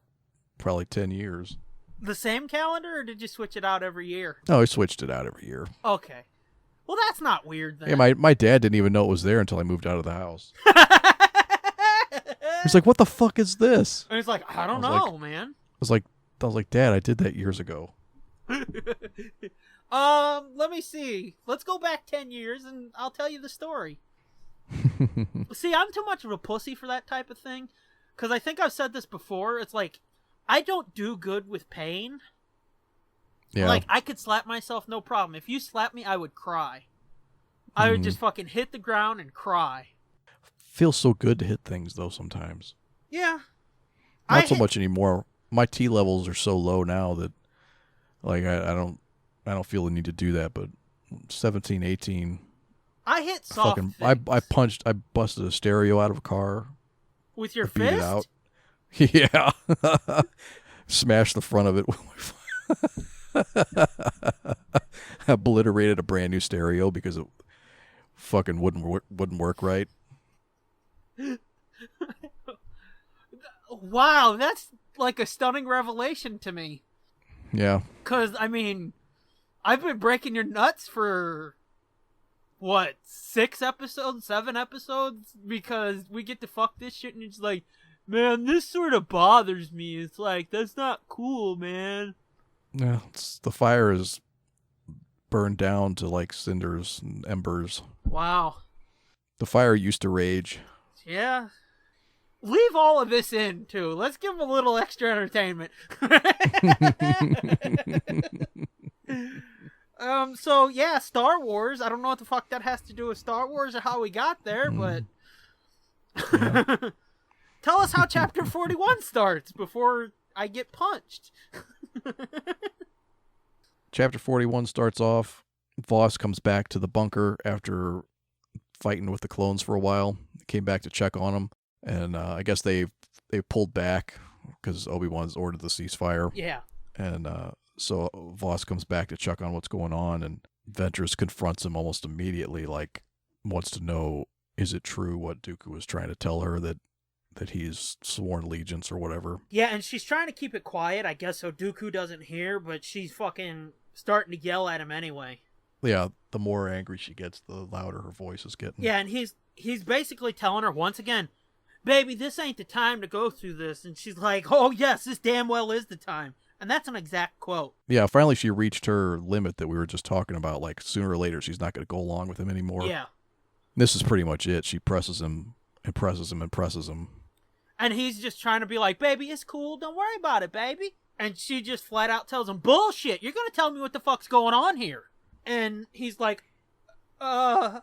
probably 10 years. The same calendar, or did you switch it out every year? No, I switched it out every year. Okay. Well, that's not weird then. Yeah, my dad didn't even know it was there until I moved out of the house. He's like, what the fuck is this? And he's like, I don't I was know, man. I was like, Dad, I did that years ago. Let me see. Let's go back 10 years and I'll tell you the story. See, I'm too much of a pussy for that type of thing. Because I think I've said this before. It's like, I don't do good with pain. Yeah. Like, I could slap myself, no problem. If you slap me, I would cry. I would just fucking hit the ground and cry. Feels so good to hit things, though, sometimes. Yeah. Not so much anymore. My T levels are so low now that, like, I don't feel the need to do that, but 17, 18... I hit soft things. I busted a stereo out of a car. With your beat fist? It out. Yeah. Smashed the front of it with my obliterated a brand new stereo because it fucking wouldn't work right. Wow, that's like a stunning revelation to me. Yeah. Because, I mean, I've been breaking your nuts for... what, 6 episodes, 7 episodes, because we get to fuck this shit, and it's like, man, this sort of bothers me. It's like, that's not cool, man. Yeah, the fire is burned down to like cinders and embers. Wow. The fire used to rage. Yeah. Leave all of this in, too. Let's give them a little extra entertainment. So yeah, Star Wars. I don't know what the fuck that has to do with Star Wars or how we got there, but Yeah. tell us how Chapter 41 starts before I get punched. Chapter 41 starts off. Voss comes back to the bunker after fighting with the clones for a while. Came back to check on them, and I guess they pulled back because Obi-Wan's ordered the ceasefire. Yeah. And so Voss comes back to check on what's going on, and Ventress confronts him almost immediately, like, wants to know, is it true what Dooku was trying to tell her, that he's sworn allegiance or whatever? Yeah, and she's trying to keep it quiet, I guess, so Dooku doesn't hear, but she's fucking starting to yell at him anyway. Yeah, the more angry she gets, the louder her voice is getting. Yeah, and he's basically telling her once again, baby, this ain't the time to go through this. And she's like, oh yes, this damn well is the time. And that's an exact quote. Yeah, finally she reached her limit that we were just talking about. Like, sooner or later, she's not going to go along with him anymore. Yeah. This is pretty much it. She presses him and presses him and presses him. And he's just trying to be like, baby, it's cool. Don't worry about it, baby. And she just flat out tells him, bullshit. You're going to tell me what the fuck's going on here. And he's like, and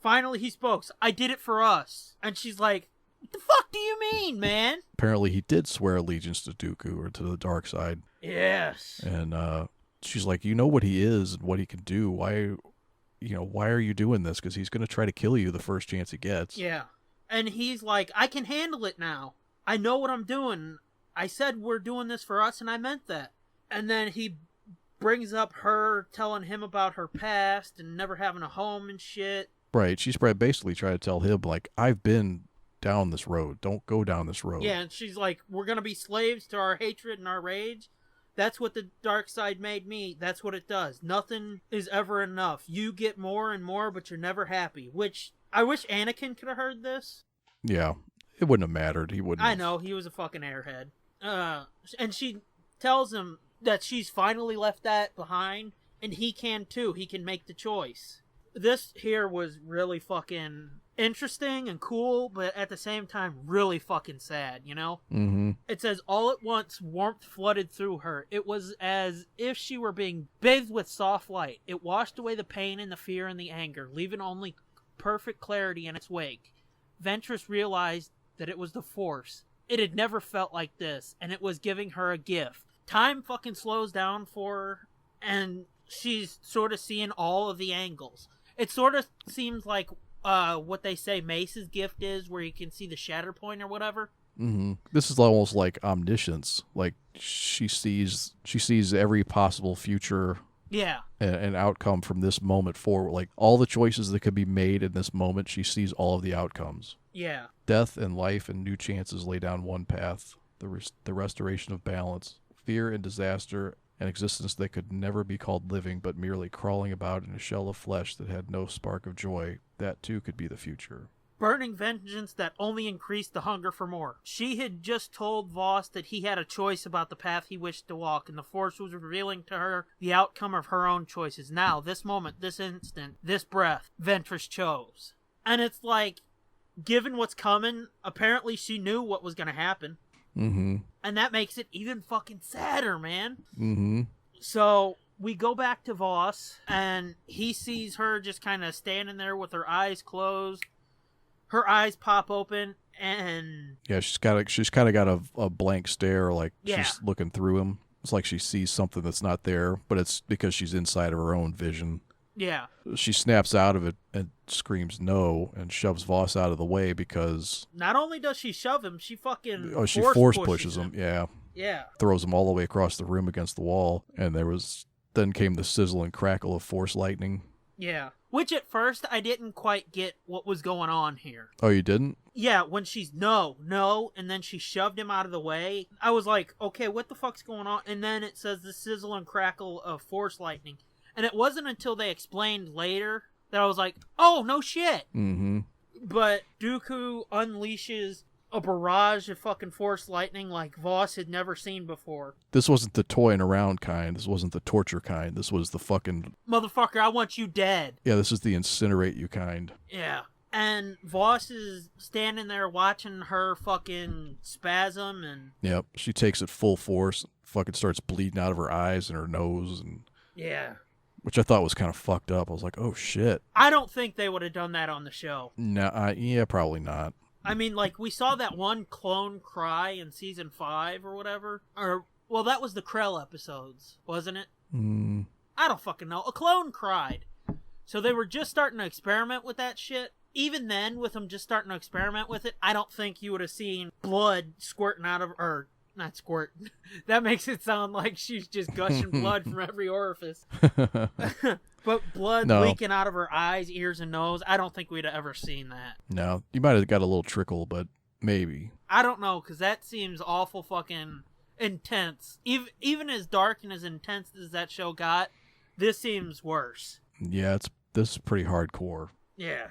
finally he spoke. I did it for us. And she's like, what the fuck do you mean, man? Apparently he did swear allegiance to Dooku, or to the dark side. Yes. And she's like, you know what he is and what he can do. Why are you doing this? Because he's going to try to kill you the first chance he gets. Yeah. And he's like, I can handle it now. I know what I'm doing. I said we're doing this for us, and I meant that. And then he brings up her telling him about her past and never having a home and shit. Right. She's basically trying to tell him, like, I've been down this road. Don't go down this road. Yeah, and she's like, we're going to be slaves to our hatred and our rage. That's what the dark side made me. That's what it does. Nothing is ever enough. You get more and more, but you're never happy. Which, I wish Anakin could have heard this. Yeah. It wouldn't have mattered. He wouldn't I have. know, he was a fucking airhead. And she tells him that she's finally left that behind, and he can too. He can make the choice. This here was really fucking interesting and cool, but at the same time really fucking sad, you know? Mm-hmm. It says, all at once warmth flooded through her. It was as if she were being bathed with soft light. It washed away the pain and the fear and the anger, leaving only perfect clarity in its wake. Ventress realized that it was the Force. It had never felt like this, and it was giving her a gift. Time fucking slows down for her, and she's sort of seeing all of the angles. It sort of seems like what they say Mace's gift is, where you can see the shatter point or whatever. Mm-hmm. This is almost like omniscience. Like, she sees every possible future. Yeah. And outcome from this moment forward. Like, all the choices that could be made in this moment, she sees all of the outcomes. Yeah. Death and life and new chances lay down one path. The restoration of balance. Fear and disaster. An existence that could never be called living, but merely crawling about in a shell of flesh that had no spark of joy. That too could be the future. burning vengeance that only increased the hunger for more. She had just told Voss that he had a choice about the path he wished to walk, and the Force was revealing to her the outcome of her own choices. Now, this moment, this instant, this breath, Ventress chose. And it's like, given what's coming, apparently she knew what was going to happen. Mm-hmm. And that makes it even fucking sadder, man. Mm-hmm. So we go back to Voss, and he sees her just kind of standing there with her eyes closed. Her eyes pop open, and Yeah, she's kind of got a blank stare, like Yeah. she's looking through him. It's like she sees something that's not there, but it's because she's inside of her own vision. yeah, She snaps out of it and screams no and shoves Voss out of the way because not only does she shove him, she fucking she force pushes him. Yeah, Throws him all the way across the room against the wall, and then came the sizzle and crackle of force lightning. yeah. Which at first I didn't quite get what was going on here. Oh, you didn't? Yeah, when she's no, and then she shoved him out of the way, I was like, okay, what the fuck's going on? And then it says the sizzle and crackle of force lightning. And it wasn't until they explained later that I was like, oh, no shit. Mm-hmm. But Dooku unleashes a barrage of fucking force lightning like Voss had never seen before. This wasn't the toying around kind. This wasn't the torture kind. This was the fucking... Motherfucker, I want you dead. Yeah, this is the incinerate you kind. Yeah. And Voss is standing there watching her fucking spasm and... Yep, she takes it full force, fucking starts bleeding out of her eyes and her nose, and Yeah. which I thought was kind of fucked up. I was like, oh shit. I don't think they would have done that on the show. No, yeah, probably not. I mean, like, we saw that one clone cry in season 5 or whatever. Or, well, that was the Krell episodes, wasn't it? Mm, I don't fucking know. A clone cried. So they were just starting to experiment with that shit. Even then, with them just starting to experiment with it, I don't think you would have seen blood squirting out of... Or, not squirt. That makes it sound like she's just gushing blood from every orifice. But blood leaking out of her eyes, ears, and nose, I don't think we'd have ever seen that. no, you might have got a little trickle, but maybe. I don't know, because that seems awful fucking intense. Even as dark and as intense as that show got, this seems worse. Yeah, this is pretty hardcore. Yeah.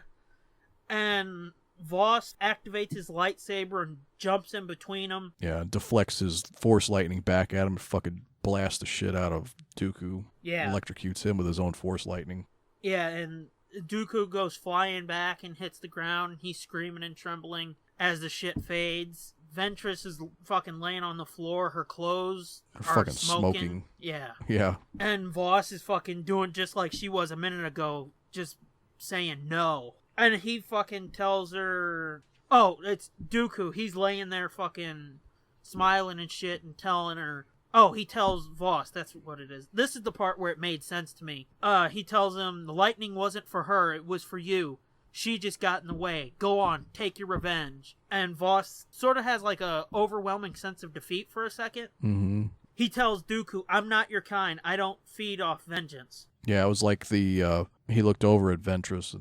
And Voss activates his lightsaber and jumps in between them. Yeah, deflects his force lightning back at him and fucking blasts the shit out of Dooku. Yeah. Electrocutes him with his own force lightning. Yeah, and Dooku goes flying back and hits the ground, and he's screaming and trembling as the shit fades. Ventress is fucking laying on the floor. Her clothes are fucking smoking. smoking. Yeah. Yeah. And Voss is fucking doing just like she was a minute ago, just saying no. And he fucking tells her... Oh, it's Dooku. He's laying there fucking smiling and shit and telling her... Oh, he tells Voss, that's what it is. This is the part where it made sense to me. He tells him, the lightning wasn't for her, it was for you. She just got in the way. Go on, take your revenge. And Voss sort of has like a overwhelming sense of defeat for a second. Mm-hmm. He tells Dooku, I'm not your kind. I don't feed off vengeance. Yeah, it was like he looked over at Ventress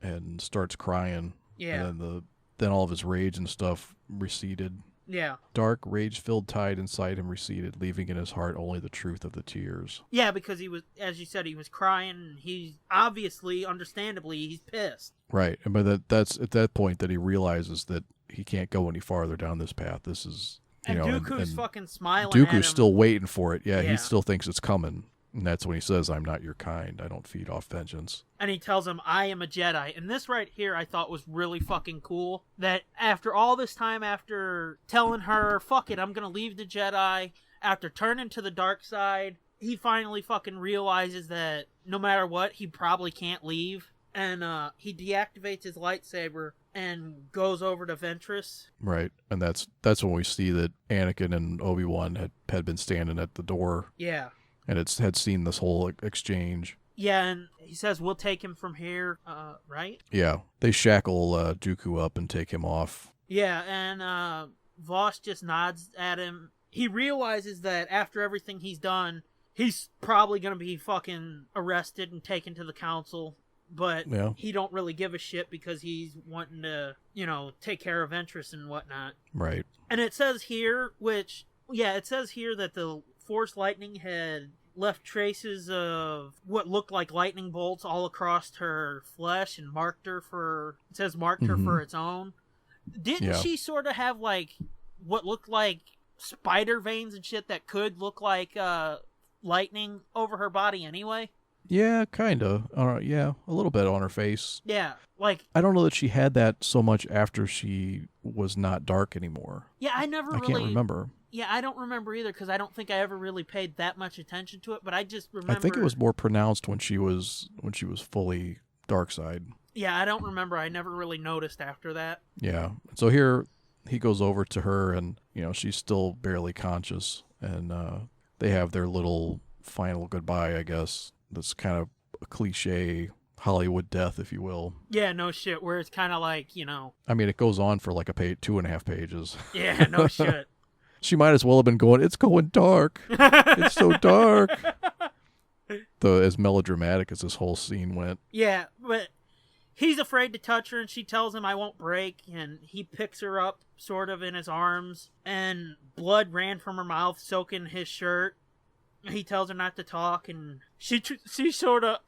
and starts crying. Yeah. And then all of his rage and stuff receded. Yeah. Dark, rage-filled tide inside him receded, leaving in his heart only the truth of the tears. Yeah, because he was, as you said, he was crying. And he's obviously, understandably, he's pissed. Right, but that's at that point that he realizes that he can't go any farther down this path. This is, and Dooku's fucking smiling Dooku's at him. still waiting for it. Yeah, Yeah. he still thinks it's coming. And that's when he says, I'm not your kind. I don't feed off vengeance. And he tells him, I am a Jedi. And this right here I thought was really fucking cool. That after all this time, after telling her, fuck it, I'm gonna leave the Jedi, after turning to the dark side, he finally fucking realizes that no matter what, he probably can't leave. And he deactivates his lightsaber and goes over to Ventress. Right, and that's when we see that Anakin and Obi-Wan had been standing at the door. Yeah. And had seen this whole exchange. Yeah, and he says, we'll take him from here, right? Yeah, they shackle Dooku up and take him off. Yeah, and Voss just nods at him. He realizes that after everything he's done, he's probably going to be fucking arrested and taken to the council. But he don't really give a shit because he's wanting to, take care of Ventress and whatnot. Right. And it says here, it says here that the Force lightning left traces of what looked like lightning bolts all across her flesh and marked her for its own. Didn't she sort of have like what looked like spider veins and shit that could look like lightning over her body anyway? Yeah, kind of. Yeah, a little bit on her face. Yeah, like... I don't know that she had that so much after she was not dark anymore. Yeah, I can't remember. Yeah, I don't remember either, because I don't think I ever really paid that much attention to it, but I just remember... I think it was more pronounced when she was fully dark side. Yeah, I don't remember. I never really noticed after that. Yeah. So here he goes over to her, and, she's still barely conscious, and they have their little final goodbye, I guess. That's kind of a cliche Hollywood death, if you will. Yeah, no shit, where it's kind of like, I mean, it goes on for like 2.5 pages. Yeah, no shit. She might as well have been going, it's going dark. It's so dark. As melodramatic as this whole scene went. Yeah, but he's afraid to touch her, and she tells him, I won't break, and he picks her up sort of in his arms, and blood ran from her mouth, soaking his shirt. He tells her not to talk, and she sort of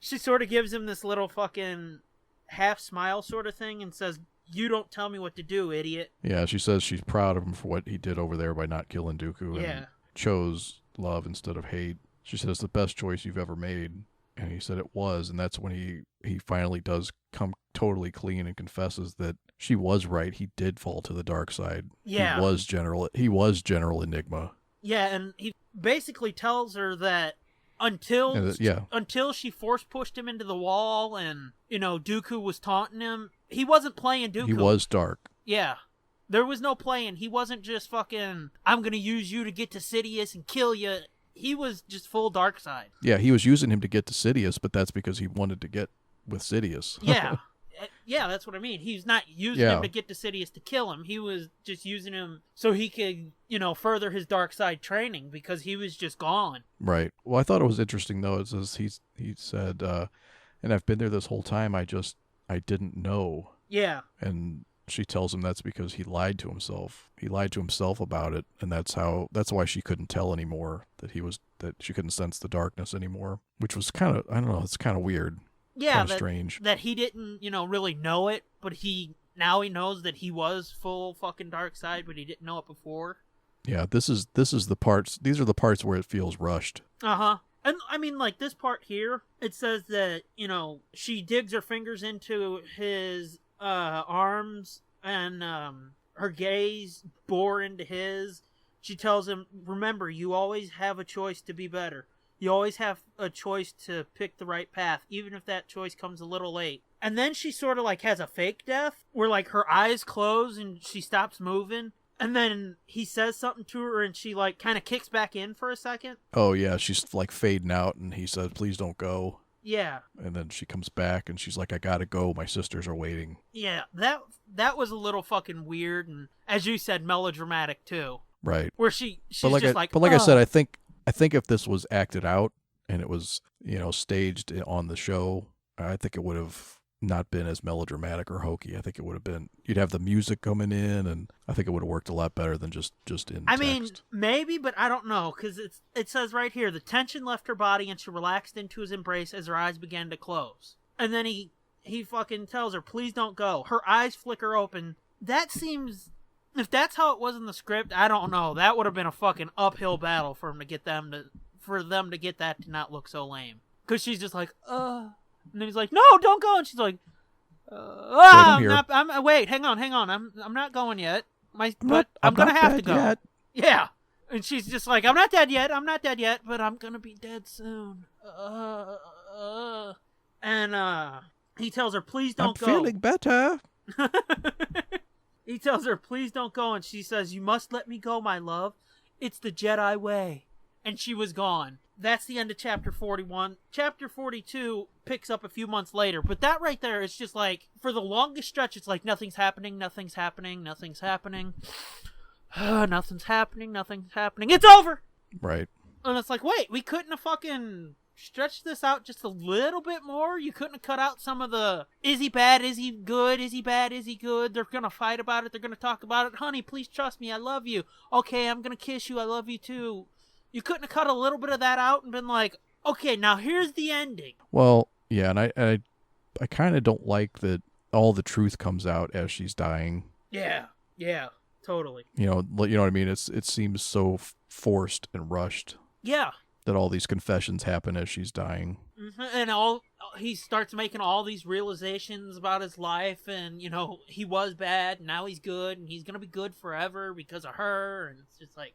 she sort of gives him this little fucking half smile sort of thing and says, you don't tell me what to do, idiot. Yeah, she says she's proud of him for what he did over there by not killing Dooku and chose love instead of hate. She says the best choice you've ever made, and he said it was, and that's when he finally does come totally clean and confesses that she was right. He did fall to the dark side. Yeah. He was General Enigma. Yeah, and he basically tells her that until she force pushed him into the wall and, Dooku was taunting him, he wasn't playing Dooku. He was dark. Yeah. There was no playing. He wasn't just fucking, I'm going to use you to get to Sidious and kill you. He was just full dark side. Yeah, he was using him to get to Sidious, but that's because he wanted to get with Sidious. Yeah. Yeah, that's what I mean. He's not using him to get to Sidious to kill him. He was just using him so he could, further his dark side training because he was just gone. Right. Well, I thought it was interesting, though. It says he said, and I've been there this whole time. I didn't know. Yeah. And she tells him that's because he lied to himself. He lied to himself about it, and that's why she couldn't tell anymore that she couldn't sense the darkness anymore, which was kind of, I don't know, it's kind of weird. Yeah, strange. That he didn't, really know it, but now he knows that he was full fucking dark side, but he didn't know it before. Yeah, these are the parts where it feels rushed. Uh-huh. And I mean, like this part here, it says that, she digs her fingers into his arms and her gaze bore into his. She tells him, remember, you always have a choice to be better. You always have a choice to pick the right path, even if that choice comes a little late. And then she sort of like has a fake death, where like her eyes close and she stops moving. And then he says something to her and she like kind of kicks back in for a second. Oh yeah, she's like fading out and he says, please don't go. Yeah. And then she comes back and she's like, I gotta go, my sisters are waiting. Yeah, that was a little fucking weird and, as you said, melodramatic too. Right. Where she's like I said, I think if this was acted out and it was, staged on the show, I think it would have not been as melodramatic or hokey. I think it would have been, you'd have the music coming in, and I think it would have worked a lot better than just in text. I mean, maybe, but I don't know, because it says right here, the tension left her body and she relaxed into his embrace as her eyes began to close. And then he fucking tells her, please don't go. Her eyes flicker open. That seems... If that's how it was in the script, I don't know. That would have been a fucking uphill battle for them to get that to not look so lame. Because she's just like, And then he's like, no, don't go. And she's like, wait, hang on. I'm not going yet. But I'm going to have to go. Yet. Yeah. And she's just like, I'm not dead yet, but I'm going to be dead soon. And he tells her, please don't go. I'm feeling better. He tells her, please don't go, and she says, you must let me go, my love. It's the Jedi way. And she was gone. That's the end of Chapter 41. Chapter 42 picks up a few months later, but that right there is just like, for the longest stretch, it's like, nothing's happening. Nothing's happening. It's over! Right. And it's like, wait, we couldn't have fucking... stretch this out just a little bit more? You couldn't have cut out some of the, is he bad, is he good, is he bad, is he good? They're gonna fight about it, they're gonna talk about it. Honey, please trust me, I love you. Okay, I'm gonna kiss you, I love you too. You couldn't have cut a little bit of that out and been like, okay, now here's the ending. Well, yeah, and I kind of don't like that all the truth comes out as she's dying. Yeah, totally. You know what I mean? It seems so forced and rushed. Yeah. That all these confessions happen as she's dying. Mm-hmm. And he starts making all these realizations about his life, and he was bad, and now he's good, and he's gonna be good forever because of her, and it's just like,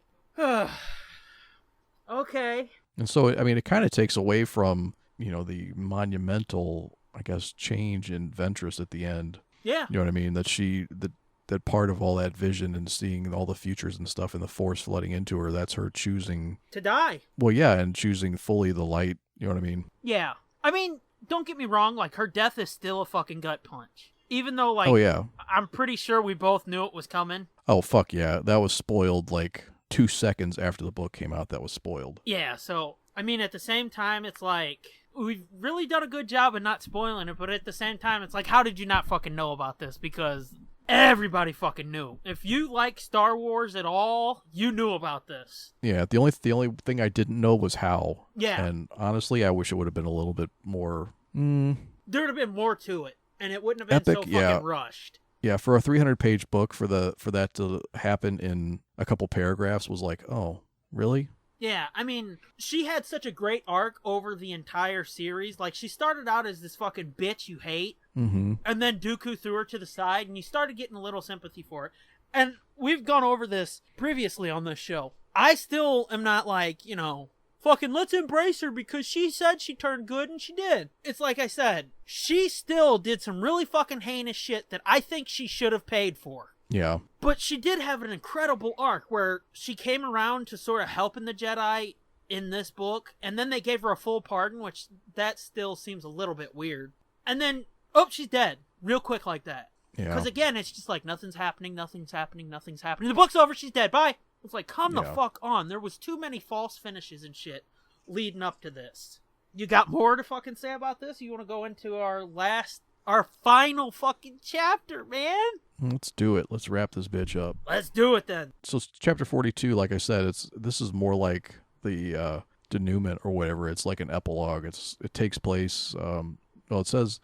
okay. And so, I mean, it kind of takes away from the monumental, I guess, change in Ventress at the end. Yeah. You know what I mean? That part of all that vision and seeing all the futures and stuff and the force flooding into her, that's her choosing to die. Well, yeah, and choosing fully the light. You know what I mean? Yeah. I mean, don't get me wrong, like, her death is still a fucking gut punch. Even though, like, oh, yeah. I'm pretty sure we both knew it was coming. Oh, fuck yeah. That was spoiled, like, 2 seconds after the book came out. That was spoiled. Yeah, so, I mean, at the same time, it's like, we've really done a good job of not spoiling it, but at the same time, it's like, how did you not fucking know about this? Because everybody fucking knew. If you like Star Wars at all, you knew about this. Yeah, the only thing I didn't know was how. Yeah. And honestly, I wish it would have been a little bit more... There would have been more to it, and it wouldn't have been epic, so fucking rushed. Yeah, for a 300-page book, for that to happen in a couple paragraphs was like, oh, really? Yeah, I mean, she had such a great arc over the entire series. Like, she started out as this fucking bitch you hate, mm-hmm. and then Dooku threw her to the side, and you started getting a little sympathy for her. And we've gone over this previously on this show. I still am not like, fucking let's embrace her because she said she turned good, and she did. It's like I said, she still did some really fucking heinous shit that I think she should have paid for. Yeah. But she did have an incredible arc where she came around to sort of helping the Jedi in this book, and then they gave her a full pardon, which that still seems a little bit weird. And then, she's dead. Real quick like that. Yeah. Because again, it's just like, nothing's happening. The book's over, she's dead, bye! It's like, come the fuck on. There was too many false finishes and shit leading up to this. You got more to fucking say about this? You want to go into our final fucking chapter, man? Let's do it. Let's wrap this bitch up. Let's do it then. So chapter 42, like I said, this is more like the denouement or whatever. It's like an epilogue. It takes place. It says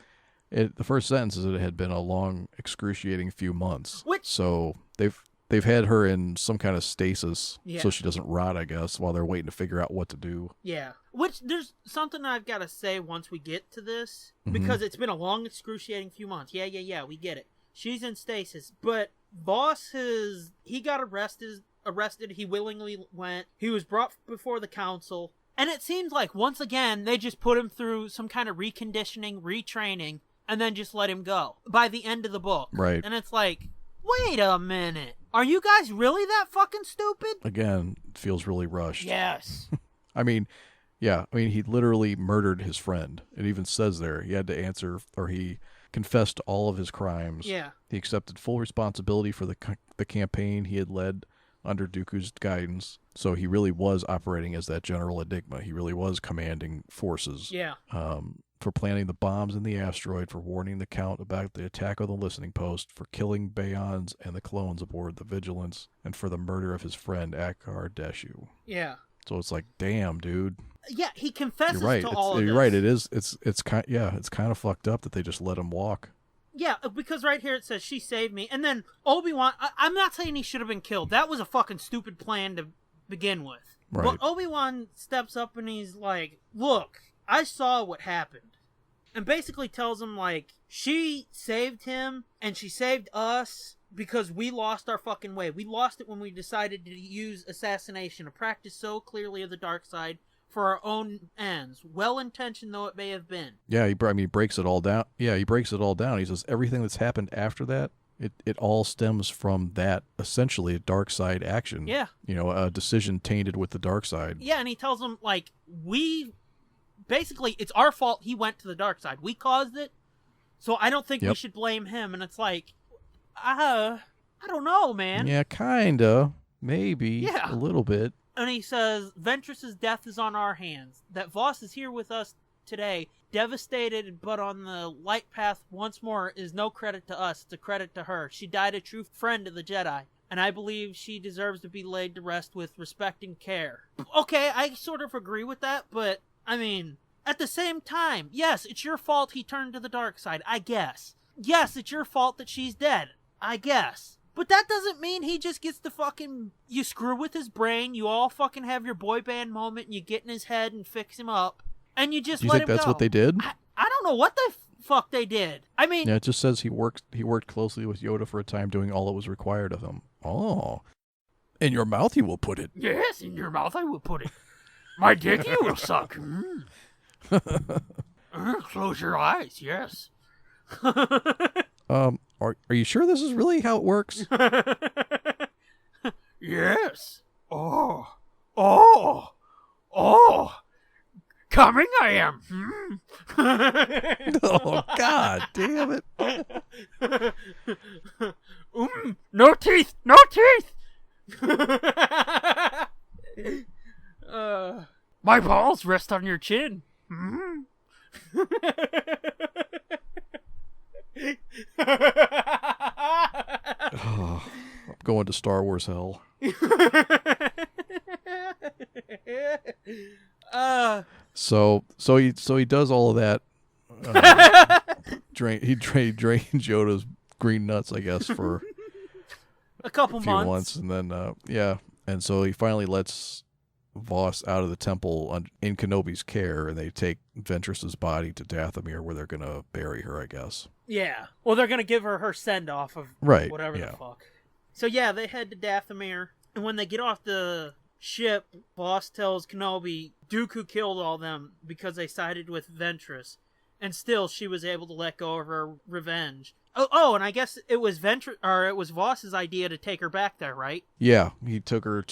the first sentence is that it had been a long, excruciating few months. So they've had her in some kind of stasis, so she doesn't rot, I guess, while they're waiting to figure out what to do. Yeah. Which, there's something I've got to say once we get to this, because it's been a long, excruciating few months. Yeah, we get it. She's in stasis, but Voss he got arrested, he willingly went, he was brought before the council, and it seems like, once again, they just put him through some kind of reconditioning, retraining, and then just let him go by the end of the book. Right. And it's like, wait a minute. Are you guys really that fucking stupid? Again, it feels really rushed. Yes. I mean, he literally murdered his friend. It even says there he had to answer, or he confessed to all of his crimes. Yeah. He accepted full responsibility for the campaign he had led under Dooku's guidance. So he really was operating as that General Enigma. He really was commanding forces. Yeah. For planting the bombs in the asteroid, for warning the Count about the attack on the listening post, for killing Bayons and the clones aboard the Vigilance, and for the murder of his friend Akar Deshu. Yeah. So it's like, damn, dude. Yeah, he confesses you're right. to all of this. You're right. It is. It's kind. Yeah, it's kind of fucked up that they just let him walk. Yeah, because right here it says she saved me, and then Obi-Wan. I'm not saying he should have been killed. That was a fucking stupid plan to begin with. Right. But Obi-Wan steps up and he's like, "Look, I saw what happened," and basically tells him like she saved him and she saved us. Because we lost our fucking way. We lost it when we decided to use assassination, a practice so clearly of the dark side, for our own ends, well-intentioned though it may have been. Yeah, he breaks it all down. Yeah, he breaks it all down. He says everything that's happened after that, it all stems from that, essentially, a dark side action. Yeah. A decision tainted with the dark side. Yeah, and he tells him, like, basically, it's our fault he went to the dark side. We caused it, so I don't think we should blame him. And it's like, I don't know, man. Yeah, kinda. Maybe. Yeah. A little bit. And he says, Ventress's death is on our hands. That Voss is here with us today, devastated but on the light path once more, is no credit to us. It's a credit to her. She died a true friend of the Jedi. and I believe she deserves to be laid to rest with respect and care. Okay, I sort of agree with that, but, I mean, at the same time, yes, it's your fault he turned to the dark side, I guess. Yes, it's your fault that she's dead, I guess. But that doesn't mean he just gets to fucking... You screw with his brain, you all fucking have your boy band moment, and you get in his head and fix him up, and you just let him go. Do you think that's what they did? I don't know what the fuck they did. I mean... Yeah, it just says he worked closely with Yoda for a time, doing all that was required of him. Oh. In your mouth you will put it. Yes, in your mouth I will put it. My dick you will suck. Close your eyes, yes. Are you sure this is really how it works? Yes. Oh. Coming I am. Oh, God damn it. No teeth. My balls rest on your chin. Oh, I'm going to Star Wars hell. So he does all of that. He drains Yoda's green nuts, I guess, for a couple few months, and then and so he finally lets Voss out of the temple in Kenobi's care, and they take Ventress's body to Dathomir, where they're gonna bury her, I guess. Yeah. Well, they're gonna give her send-off of whatever the fuck. So yeah, they head to Dathomir, and when they get off the ship, Voss tells Kenobi Dooku killed all them because they sided with Ventress, and still she was able to let go of her revenge. Oh, and I guess it was Voss's idea to take her back there, right? Yeah, he took her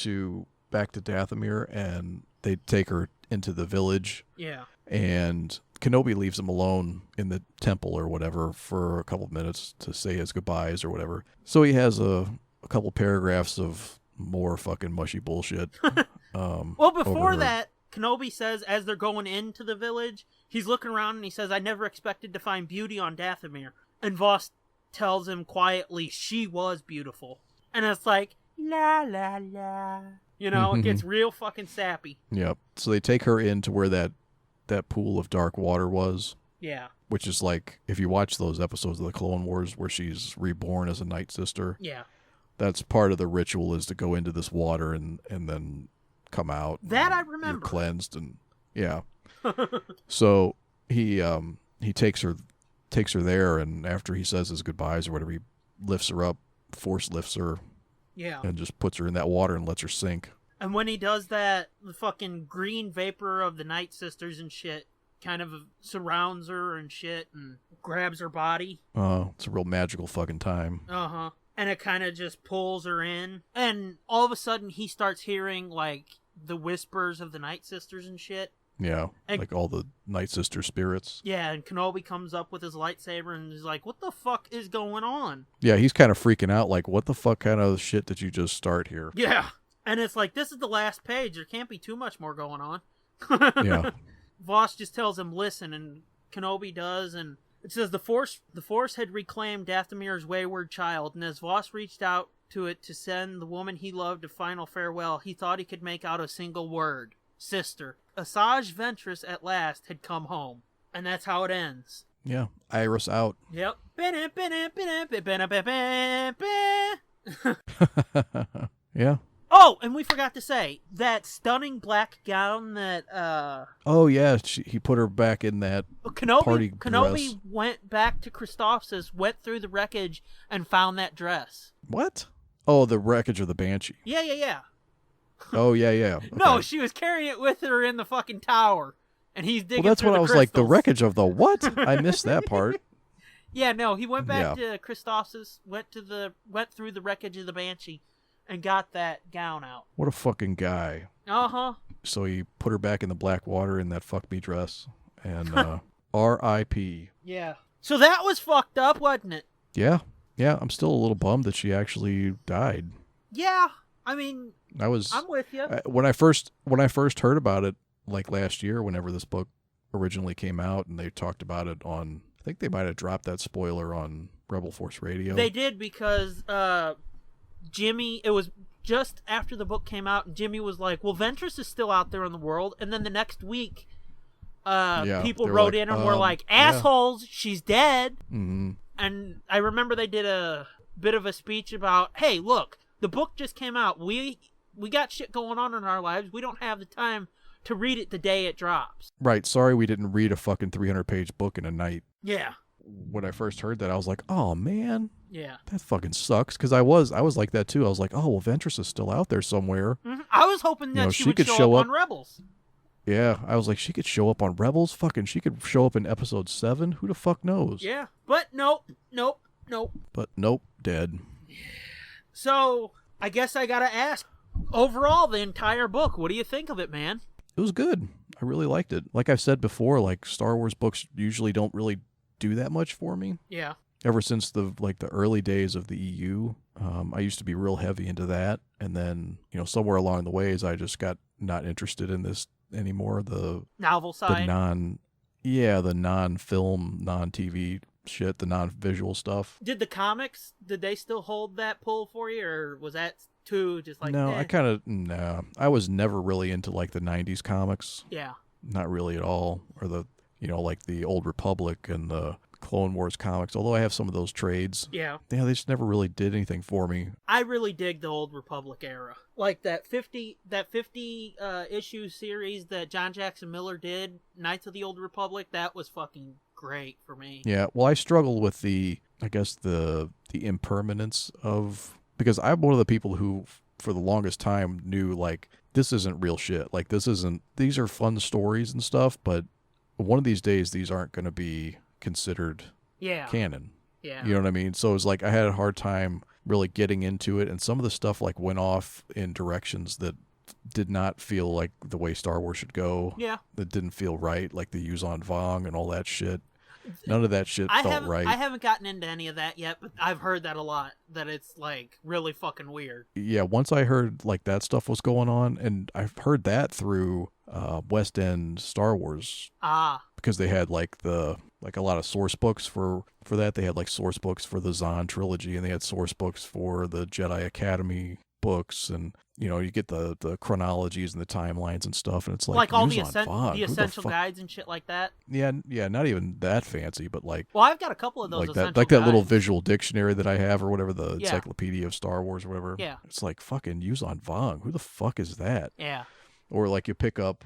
back to Dathomir, and they take her into the village. Yeah. And Kenobi leaves him alone in the temple or whatever for a couple of minutes to say his goodbyes or whatever. So he has a couple paragraphs of more fucking mushy bullshit. Well, before that, Kenobi says, as they're going into the village, he's looking around and he says, I never expected to find beauty on Dathomir. And Voss tells him quietly, she was beautiful. And it's like, la la la. You know, it gets real fucking sappy. Yep. So they take her into where that pool of dark water was. Yeah. Which is like, if you watch those episodes of the Clone Wars where she's reborn as a Night Sister. Yeah. That's part of the ritual, is to go into this water and then come out. That I remember. You're cleansed, and yeah. So he takes her there, and after he says his goodbyes or whatever, he lifts her up, force lifts her. Yeah. And just puts her in that water and lets her sink. And when he does that, the fucking green vapor of the Night Sisters and shit kind of surrounds her and shit and grabs her body. Oh, it's a real magical fucking time. Uh-huh. And it kind of just pulls her in. And all of a sudden, he starts hearing, like, the whispers of the Night Sisters and shit. Yeah, and, like all the Night Sister spirits. Yeah, and Kenobi comes up with his lightsaber and is like, what the fuck is going on? Yeah, he's kind of freaking out, like, what the fuck kind of shit did you just start here? Yeah. And it's like, this is the last page. There can't be too much more going on. Yeah. Voss just tells him, listen, and Kenobi does, and it says the Force had reclaimed Dathomir's wayward child, and as Voss reached out to it to send the woman he loved a final farewell, he thought he could make out a single word. Sister. Asajj Ventress at last had come home. And that's how it ends. Yeah. Iris out. Yep. Yeah. Oh, and we forgot to say, that stunning black gown that, Oh, yeah, he put her back in that party dress. Kenobi went back to Christophsis, went through the wreckage, and found that dress. What? Oh, the wreckage of the Banshee. Yeah. Oh, yeah. Okay. No, she was carrying it with her in the fucking tower, and he's digging Well, that's through what the I was crystals. like, the wreckage of the what? I missed that part. Yeah, no, he went back to Christophsis, went through the wreckage of the Banshee, and got that gown out. What a fucking guy. Uh-huh. So he put her back in the black water in that fuck me dress, and R.I.P. Yeah. So that was fucked up, wasn't it? Yeah, I'm still a little bummed that she actually died. Yeah, I mean, I'm with you. When I first heard about it, like last year, whenever this book originally came out, and they talked about it on, I think they might have dropped that spoiler on Rebel Force Radio. They did, because Jimmy, it was just after the book came out, and Jimmy was like, well, Ventress is still out there in the world. And then the next week, people wrote in and were like, assholes, she's dead. Mm-hmm. And I remember they did a bit of a speech about, hey, look, the book just came out. We got shit going on in our lives. We don't have the time to read it the day it drops. Right. Sorry we didn't read a fucking 300-page book in a night. Yeah. When I first heard that, I was like, oh, man. Yeah. That fucking sucks. Because I was like that, too. I was like, oh, well, Ventress is still out there somewhere. Mm-hmm. I was hoping that she would could show up on Rebels. Yeah. I was like, she could show up on Rebels? Fucking, she could show up in episode 7? Who the fuck knows? Yeah. But nope. But nope, dead. So, I guess I gotta ask, overall, the entire book, what do you think of it, man? It was good. I really liked it. Like I've said before, like Star Wars books usually don't really do that much for me. Yeah. Ever since the early days of the EU, I used to be real heavy into that, and then somewhere along the ways I just got not interested in this anymore. The novel side, the non-film, non-TV shit, the non-visual stuff. Did the comics? Did they still hold that pull for you, or was that too just like? No, I was never really into like the '90s comics. Yeah. Not really at all, or the like the Old Republic and the Clone Wars comics, although I have some of those trades. Yeah. Yeah, they just never really did anything for me. I really dig the Old Republic era. Like that 50 issue series that John Jackson Miller did, Knights of the Old Republic, that was fucking great for me. Yeah, well, I struggle with the impermanence of, because I'm one of the people who for the longest time knew like this isn't real shit. Like these are fun stories and stuff, but one of these days these aren't going to be considered canon. Yeah. You know what I mean? So it was like I had a hard time really getting into it, and some of the stuff like went off in directions that did not feel like the way Star Wars should go. Yeah. That didn't feel right, like the Yuzan Vong and all that shit. None of that shit felt right. I haven't gotten into any of that yet, but I've heard that a lot, that it's like really fucking weird. Yeah, once I heard like that stuff was going on, and I've heard that through West End Star Wars. Because they had like a lot of source books for that. They had like source books for the Zahn trilogy, and they had source books for the Jedi Academy books, and you get the chronologies and the timelines and stuff, and it's like all the essential guides and shit like that. Yeah, not even that fancy, but like, well, I've got a couple of those like that that little visual dictionary that I have, or whatever, the Yeah. Encyclopedia of Star Wars or whatever. Yeah. It's like fucking Yuzan Vong. Who the fuck is that? Yeah. Or like you pick up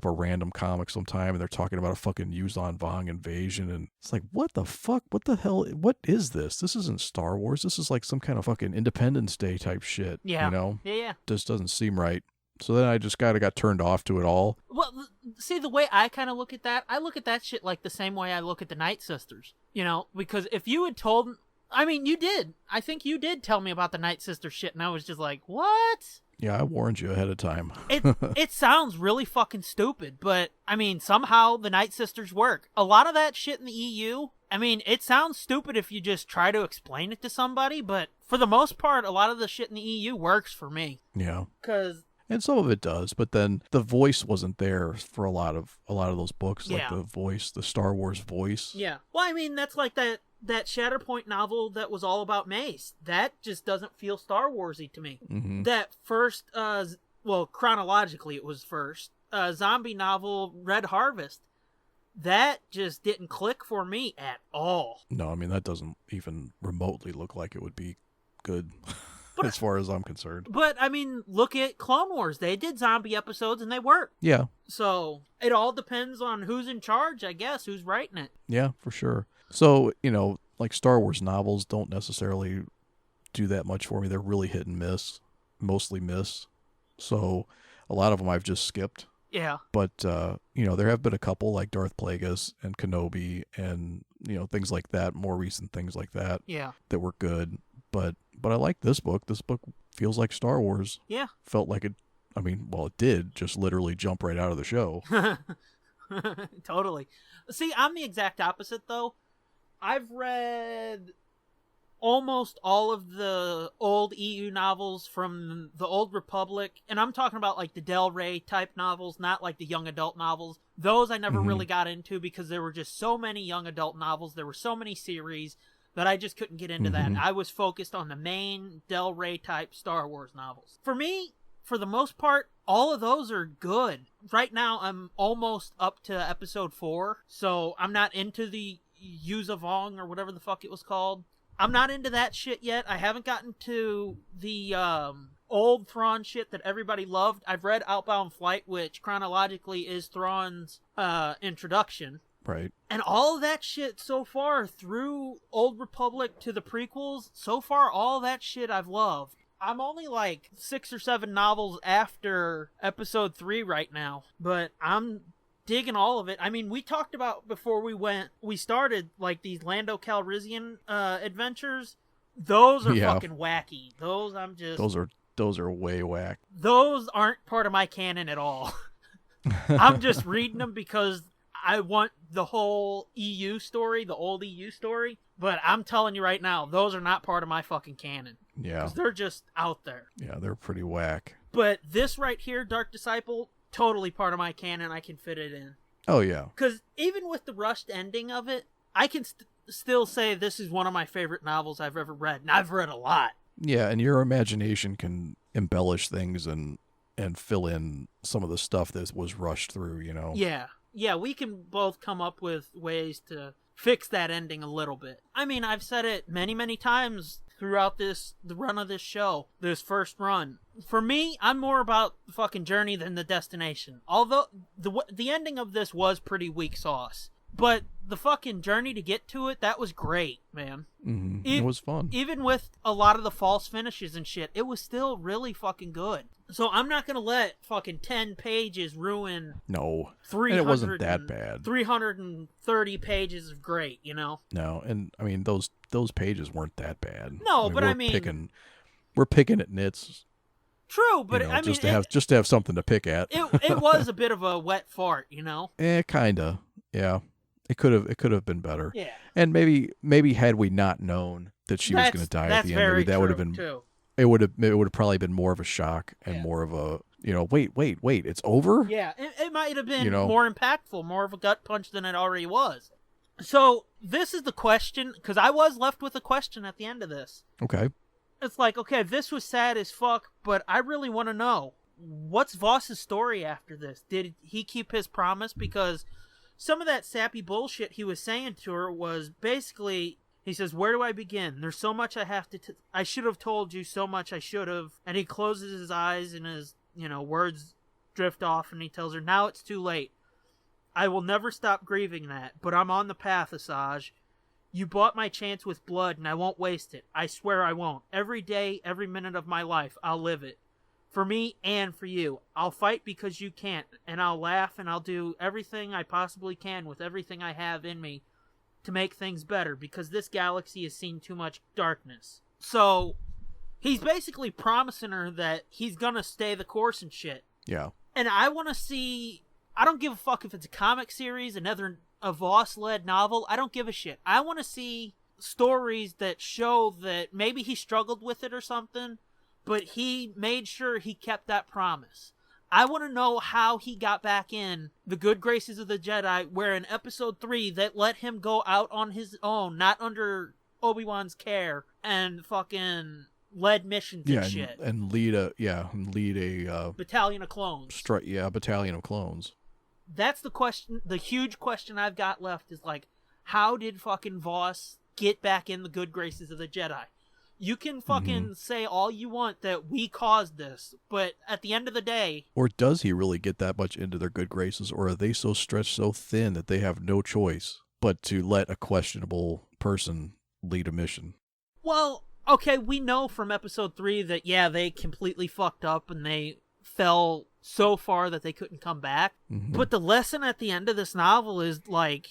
a random comic sometime and they're talking about a fucking Yuzan Vong invasion, and it's like, what the fuck? What the hell? What is this? This isn't Star Wars. This is like some kind of fucking Independence Day type shit. Yeah. Yeah. Just doesn't seem right. So then I just kind of got turned off to it all. Well, see, the way I kind of look at that, I look at that shit like the same way I look at the Night Sisters. Because if you had told, I mean, you did. I think you did tell me about the Night Sister shit, and I was just like, what? Yeah, I warned you ahead of time. It sounds really fucking stupid, but, I mean, somehow the Night Sisters work. A lot of that shit in the EU, I mean, it sounds stupid if you just try to explain it to somebody, but for the most part, a lot of the shit in the EU works for me. Yeah. And some of it does, but then the voice wasn't there for a lot of those books, like the Star Wars voice. Yeah. Well, I mean, that's like that Shatterpoint novel that was all about Mace. That just doesn't feel Star Warsy to me. Mm-hmm. That first, chronologically it was first, zombie novel, Red Harvest, that just didn't click for me at all. No, I mean, that doesn't even remotely look like it would be good. As far as I'm concerned. But, I mean, look at Clone Wars. They did zombie episodes and they worked. Yeah. So, it all depends on who's in charge, I guess, who's writing it. Yeah, for sure. So, like Star Wars novels don't necessarily do that much for me. They're really hit and miss. Mostly miss. So, a lot of them I've just skipped. Yeah. But, there have been a couple like Darth Plagueis and Kenobi and, things like that, more recent things like that. Yeah. That were good. But I like this book. This book feels like Star Wars. Yeah. Felt like it did just literally jump right out of the show. Totally. See, I'm the exact opposite, though. I've read almost all of the old EU novels from the Old Republic, and I'm talking about like the Del Rey type novels, not like the young adult novels. Those I never really got into because there were just so many young adult novels. There were so many series But I just couldn't get into that. I was focused on the main Del Rey type Star Wars novels. For me, for the most part, all of those are good. Right now, I'm almost up to episode 4, so I'm not into the Use of Vong or whatever the fuck it was called. I'm not into that shit yet. I haven't gotten to the old Thrawn shit that everybody loved. I've read Outbound Flight, which chronologically is Thrawn's introduction. Right. And all of that shit so far, through Old Republic to the prequels, so far all that shit I've loved. I'm only like 6 or 7 novels after episode 3 right now, but I'm digging all of it. I mean, we talked about before we started, like, these Lando Calrissian adventures. Those are fucking wacky. Those are way whack. Those aren't part of my canon at all. I'm just reading them because I want the whole EU story, the old EU story. But I'm telling you right now, those are not part of my fucking canon. Yeah. Because they're just out there. Yeah, they're pretty whack. But this right here, Dark Disciple, totally part of my canon. I can fit it in. Oh, yeah. Because even with the rushed ending of it, I can still say this is one of my favorite novels I've ever read. And I've read a lot. Yeah, and your imagination can embellish things and fill in some of the stuff that was rushed through, you know? Yeah. Yeah, we can both come up with ways to fix that ending a little bit. I mean, I've said it many, many times throughout the run of this show, this first run. For me, I'm more about the fucking journey than the destination. Although the ending of this was pretty weak sauce. But the fucking journey to get to it, that was great, man. Mm-hmm. It was fun. Even with a lot of the false finishes and shit, it was still really fucking good. So I'm not going to let fucking 10 pages ruin... No. And it wasn't that bad. 330 pages of great, you know? No, and I mean, those pages weren't that bad. No, we're picking at nits. True, but you know, I mean... just to have something to pick at. It was a bit of a wet fart, you know? Kinda. Yeah. It could have been better. Yeah. And maybe had we not known that she was going to die at the end, maybe that would have been too. It would have probably been more of a shock and more of a, you know, wait, it's over? Yeah, it might have been more impactful, more of a gut punch than it already was. So, this is the question, because I was left with a question at the end of this. Okay. It's like, okay, this was sad as fuck, but I really want to know, what's Voss's story after this? Did he keep his promise? Because some of that sappy bullshit he was saying to her was basically, he says, where do I begin? There's so much I have to... I should have told you, so much I should have. And he closes his eyes and his, words drift off and he tells her, now it's too late. I will never stop grieving that, but I'm on the path, Asajj. You bought my chance with blood and I won't waste it. I swear I won't. Every day, every minute of my life, I'll live it. For me and for you. I'll fight because you can't, and I'll laugh and I'll do everything I possibly can with everything I have in me to make things better, because this galaxy has seen too much darkness. So, he's basically promising her that he's gonna stay the course and shit. Yeah. And I want to see... I don't give a fuck if it's a comic series, a Voss-led novel. I don't give a shit. I want to see stories that show that maybe he struggled with it or something, but he made sure he kept that promise. I want to know how he got back in the good graces of the Jedi, where in episode 3, that let him go out on his own, not under Obi-Wan's care, and fucking led missions and shit. And lead a battalion of clones. Battalion of clones. That's the question. The huge question I've got left is, like, how did fucking Voss get back in the good graces of the Jedi? You can fucking say all you want that we caused this, but at the end of the day... Or does he really get that much into their good graces, or are they so stretched so thin that they have no choice but to let a questionable person lead a mission? Well, okay, we know from episode 3 that, they completely fucked up and they fell so far that they couldn't come back. But the lesson at the end of this novel is, like,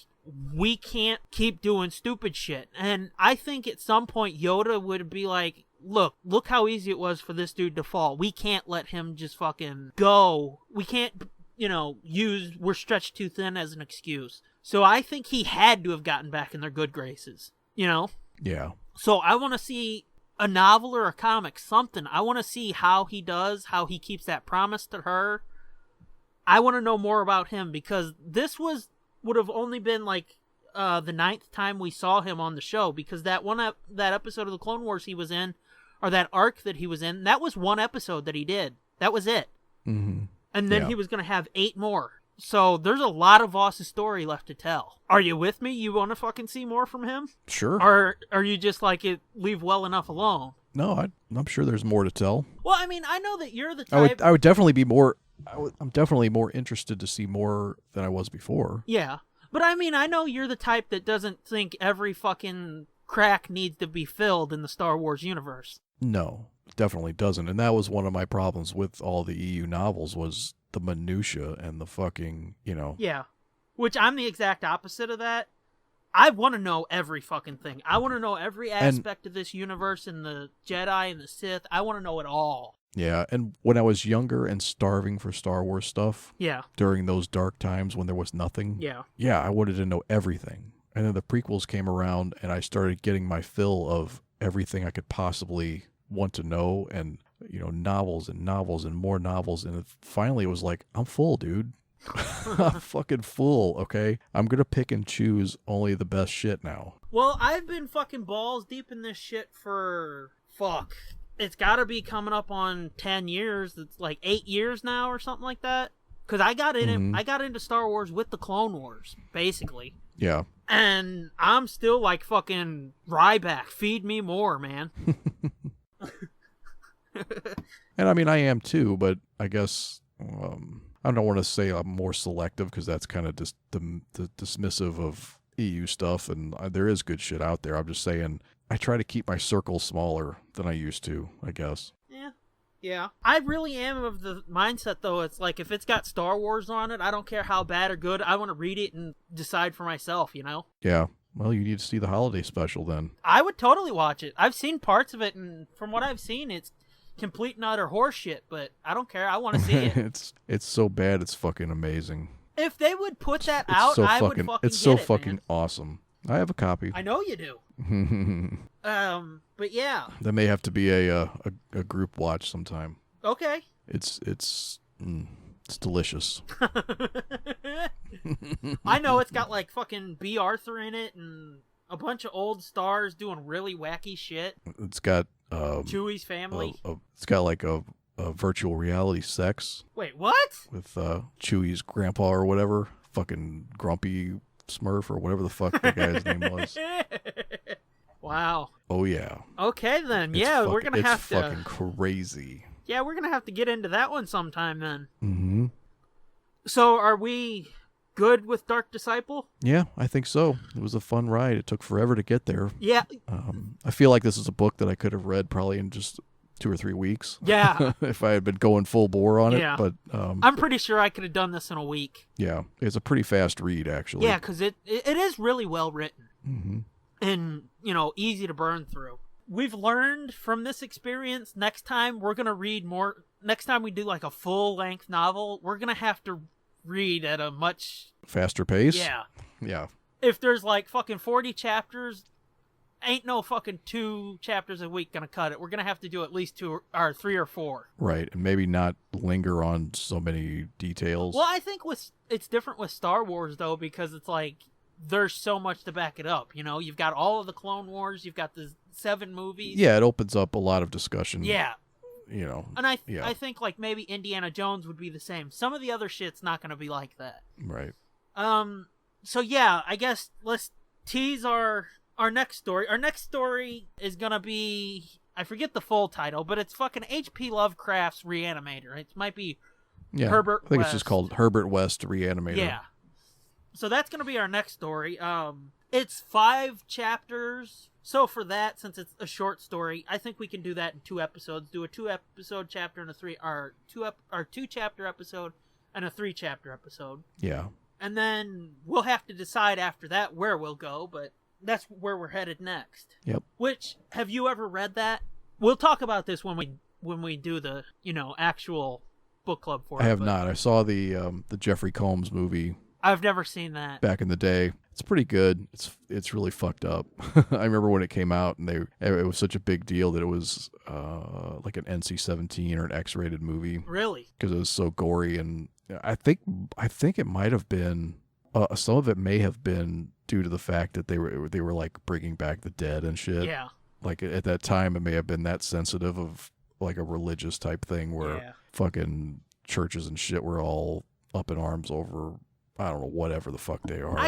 we can't keep doing stupid shit. And I think at some point Yoda would be like, look how easy it was for this dude to fall. We can't let him just fucking go. We can't, use we're stretched too thin as an excuse. So I think he had to have gotten back in their good graces, Yeah. So I want to see a novel or a comic, something. I want to see how he keeps that promise to her. I want to know more about him, because this would have only been like the 9th time we saw him on the show, because that episode of the Clone Wars he was in, or that arc that he was in, that was one episode that he did. That was it. Mm-hmm. And then he was going to have 8 more. So there's a lot of Voss's story left to tell. Are you with me? You want to fucking see more from him? Sure. Or are you just like, leave well enough alone? No, I'm sure there's more to tell. Well, I mean, I know that you're the type... I would definitely be more... I'm definitely more interested to see more than I was before. Yeah. But I mean, I know you're the type that doesn't think every fucking crack needs to be filled in the Star Wars universe. No, definitely doesn't. And that was one of my problems with all the EU novels, was the minutia and the fucking, Yeah. Which I'm the exact opposite of that. I want to know every fucking thing. I want to know every aspect of this universe and the Jedi and the Sith. I want to know it all. Yeah, and when I was younger and starving for Star Wars stuff, Yeah. during those dark times when there was nothing, yeah, I wanted to know everything. And then the prequels came around, and I started getting my fill of everything I could possibly want to know, and novels and novels and more novels, and finally it was like, I'm full, dude. I'm fucking full, okay? I'm gonna pick and choose only the best shit now. Well, I've been fucking balls deep in this shit for it's gotta be coming up on 10 years. It's like 8 years now or something like that. Because I got into Star Wars with the Clone Wars, basically. Yeah. And I'm still like fucking Ryback. Feed me more, man. And I mean, I am too, but I guess I don't want to say I'm more selective, because that's kind of just the dismissive of EU stuff, and there is good shit out there. I'm just saying I try to keep my circle smaller than I used to, I guess. Yeah. I really am of the mindset, though, it's like, if it's got Star Wars on it, I don't care how bad or good, I want to read it and decide for myself, Yeah. Well, you need to see the holiday special then. I would totally watch it. I've seen parts of it, and from what I've seen, it's complete and utter horseshit, but I don't care. I want to see it. It's so bad, it's fucking amazing. If they would put that out, I would fucking It's so get it, fucking man. Awesome. I have a copy. I know you do. But yeah. That may have to be a group watch sometime. Okay. It's delicious. I know it's got like fucking B. Arthur in it and a bunch of old stars doing really wacky shit. It's got Chewie's family. It's got like a virtual reality sex. Wait, what? With Chewie's grandpa or whatever, fucking Grumpy Smurf or whatever the fuck the guy's name was. Wow. Oh yeah. Okay then. We're gonna have to. It's fucking crazy. Yeah, we're gonna have to get into that one sometime then. Mm-hmm. So, are we good with Dark Disciple? Yeah, I think so. It was a fun ride. It took forever to get there. Yeah. I feel like this is a book that I could have read probably in just 2 or 3 weeks. Yeah. If I had been going full bore on it. Yeah. But I'm pretty sure I could have done this in a week. Yeah, it's a pretty fast read, actually. Yeah, because it is really well written. Mm-hmm. And, easy to burn through. We've learned from this experience, next time we're going to read more. Next time we do like a full-length novel, we're going to have to read at a much faster pace? Yeah. Yeah. If there's like fucking 40 chapters, ain't no fucking 2 chapters a week going to cut it. We're going to have to do at least 2 or 3 or 4. Right, and maybe not linger on so many details. Well, I think it's different with Star Wars, though, because it's like, there's so much to back it up, You've got all of the Clone Wars, you've got the 7 movies. Yeah, it opens up a lot of discussion. Yeah. And I think like maybe Indiana Jones would be the same. Some of the other shit's not going to be like that. Right. So yeah, I guess let's tease our next story. Our next story is going to be, I forget the full title, but it's fucking H.P. Lovecraft's Reanimator. It might be Herbert West. I think it's just called Herbert West Reanimator. Yeah. So that's going to be our next story. It's 5 chapters. So for that, since it's a short story, I think we can do that in 2 episodes. Do a 2-episode chapter and a 2-chapter episode and a 3-chapter episode. Yeah. And then we'll have to decide after that where we'll go, but that's where we're headed next. Yep. Which, have you ever read that? We'll talk about this when we do the, actual book club for it. I have not. I saw the Jeffrey Combs movie. I've never seen that. Back in the day. It's pretty good. It's really fucked up. I remember when it came out and it was such a big deal that it was like an NC-17 or an X-rated movie. Really? Because it was so gory, and I think it might have been some of it may have been due to the fact that they were like bringing back the dead and shit. Yeah. Like at that time, it may have been that sensitive of like a religious type thing where fucking churches and shit were all up in arms over, I don't know, whatever the fuck they are.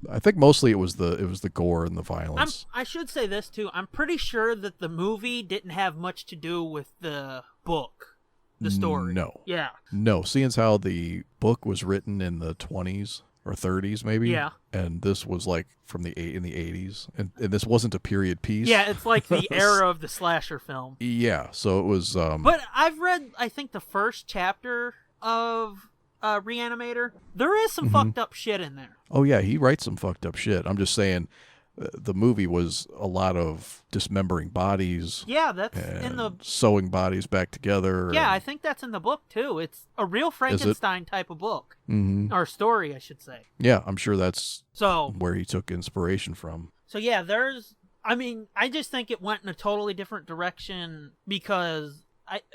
I think mostly it was the gore and the violence. I should say this too. I'm pretty sure that the movie didn't have much to do with the book, the story. No. Yeah. No, seeing as how the book was written in the 20s or 30s maybe. Yeah. And this was like from in the 80s, and this wasn't a period piece. Yeah, it's like the era of the slasher film. Yeah, so it was. But I've read, I think, the first chapter of Reanimator. There is some fucked up shit in there. Oh yeah, he writes some fucked up shit. I'm just saying, the movie was a lot of dismembering bodies. Yeah, that's in the sewing bodies back together. Yeah, I think that's in the book too. It's a real Frankenstein type of book, or story, I should say. Yeah, I'm sure that's where he took inspiration from. So yeah, I just think it went in a totally different direction because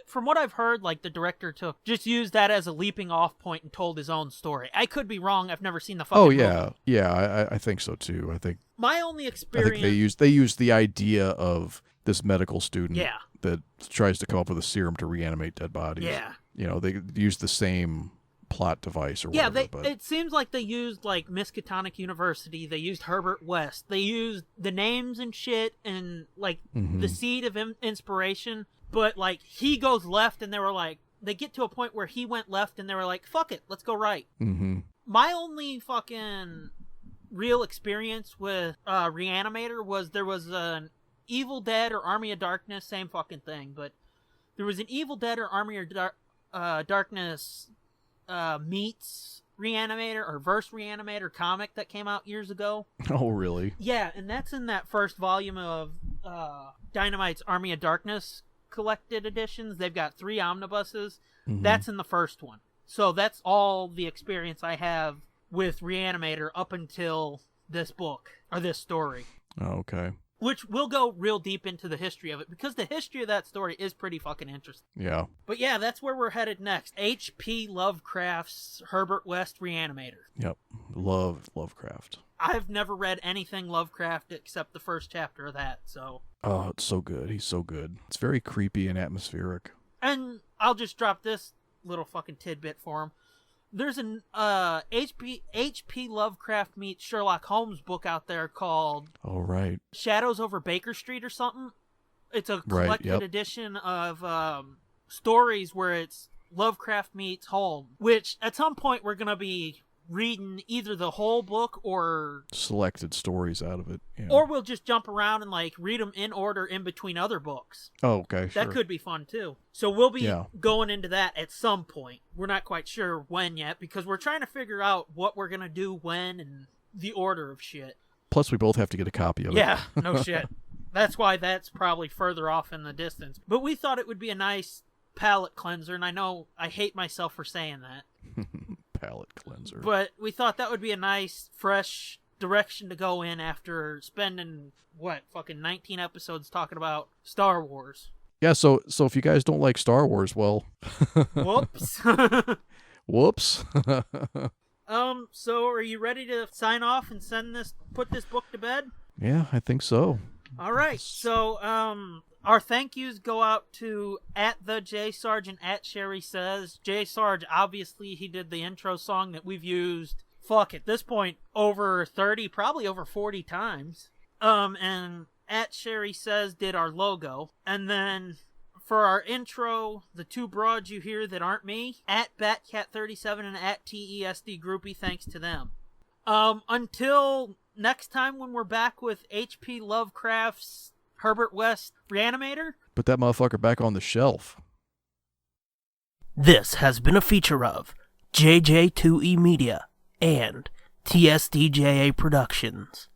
from what I've heard, like the director just used that as a leaping off point and told his own story. I could be wrong. I've never seen the fucking movie. Yeah, I think so too. I think my only experience. I think they used the idea of this medical student Yeah. that tries to come up with a serum to reanimate dead bodies. Yeah. You know, they used the same plot device or whatever. Yeah, it seems like they used like Miskatonic University. They used Herbert West. They used the names and shit and like the seed of inspiration. But like he goes left, and they get to a point where he went left, and they were like, "Fuck it, let's go right." Mm-hmm. My only fucking real experience with Reanimator was there was an Evil Dead or Army of Darkness, same fucking thing, but there was an Evil Dead or Army of Darkness meets Reanimator or Verse Reanimator comic that came out years ago. Oh, really? Yeah, and that's in that first volume of Dynamite's Army of Darkness collected editions. They've got 3 omnibuses. That's in the first one. So that's all the experience I have with Reanimator up until this book or this story. Oh, okay. Which we'll go real deep into the history of it because the history of that story is pretty fucking interesting. Yeah. But yeah, that's where we're headed next. H.P. Lovecraft's Herbert West Reanimator. Yep. Love Lovecraft. I've never read anything Lovecraft except the first chapter of that, so... Oh, it's so good. He's so good. It's very creepy and atmospheric. And I'll just drop this little fucking tidbit for him. There's an H.P. Lovecraft meets Sherlock Holmes book out there called Shadows Over Baker Street or something. It's a collected edition of stories where it's Lovecraft meets Holmes, which at some point we're going to be reading either the whole book or selected stories out of it. Yeah. Or we'll just jump around and like read them in order in between other books. Oh, okay, sure. That could be fun too. So we'll be going into that at some point. We're not quite sure when yet because we're trying to figure out what we're going to do when and the order of shit. Plus we both have to get a copy of it. Yeah, no shit. That's why that's probably further off in the distance. But we thought it would be a nice palate cleanser, and I know I hate myself for saying that. Palate cleanser. But we thought that would be a nice, fresh direction to go in after spending, fucking 19 episodes talking about Star Wars. Yeah, so if you guys don't like Star Wars, well... Whoops. Whoops. So are you ready to sign off and put this book to bed? Yeah, I think so. All right, so, our thank yous go out to @TheJSarge and @Sherry Says. J Sarge, obviously, he did the intro song that we've used, at this point, over 30, probably over 40 times. And @Sherry Says did our logo. And then for our intro, the 2 broads you hear that aren't me, @Batcat37 and @TESD Groupie, thanks to them. Until next time when we're back with H.P. Lovecraft's Herbert West Reanimator. Put that motherfucker back on the shelf. This has been a feature of JJ2E Media and TSDJA Productions.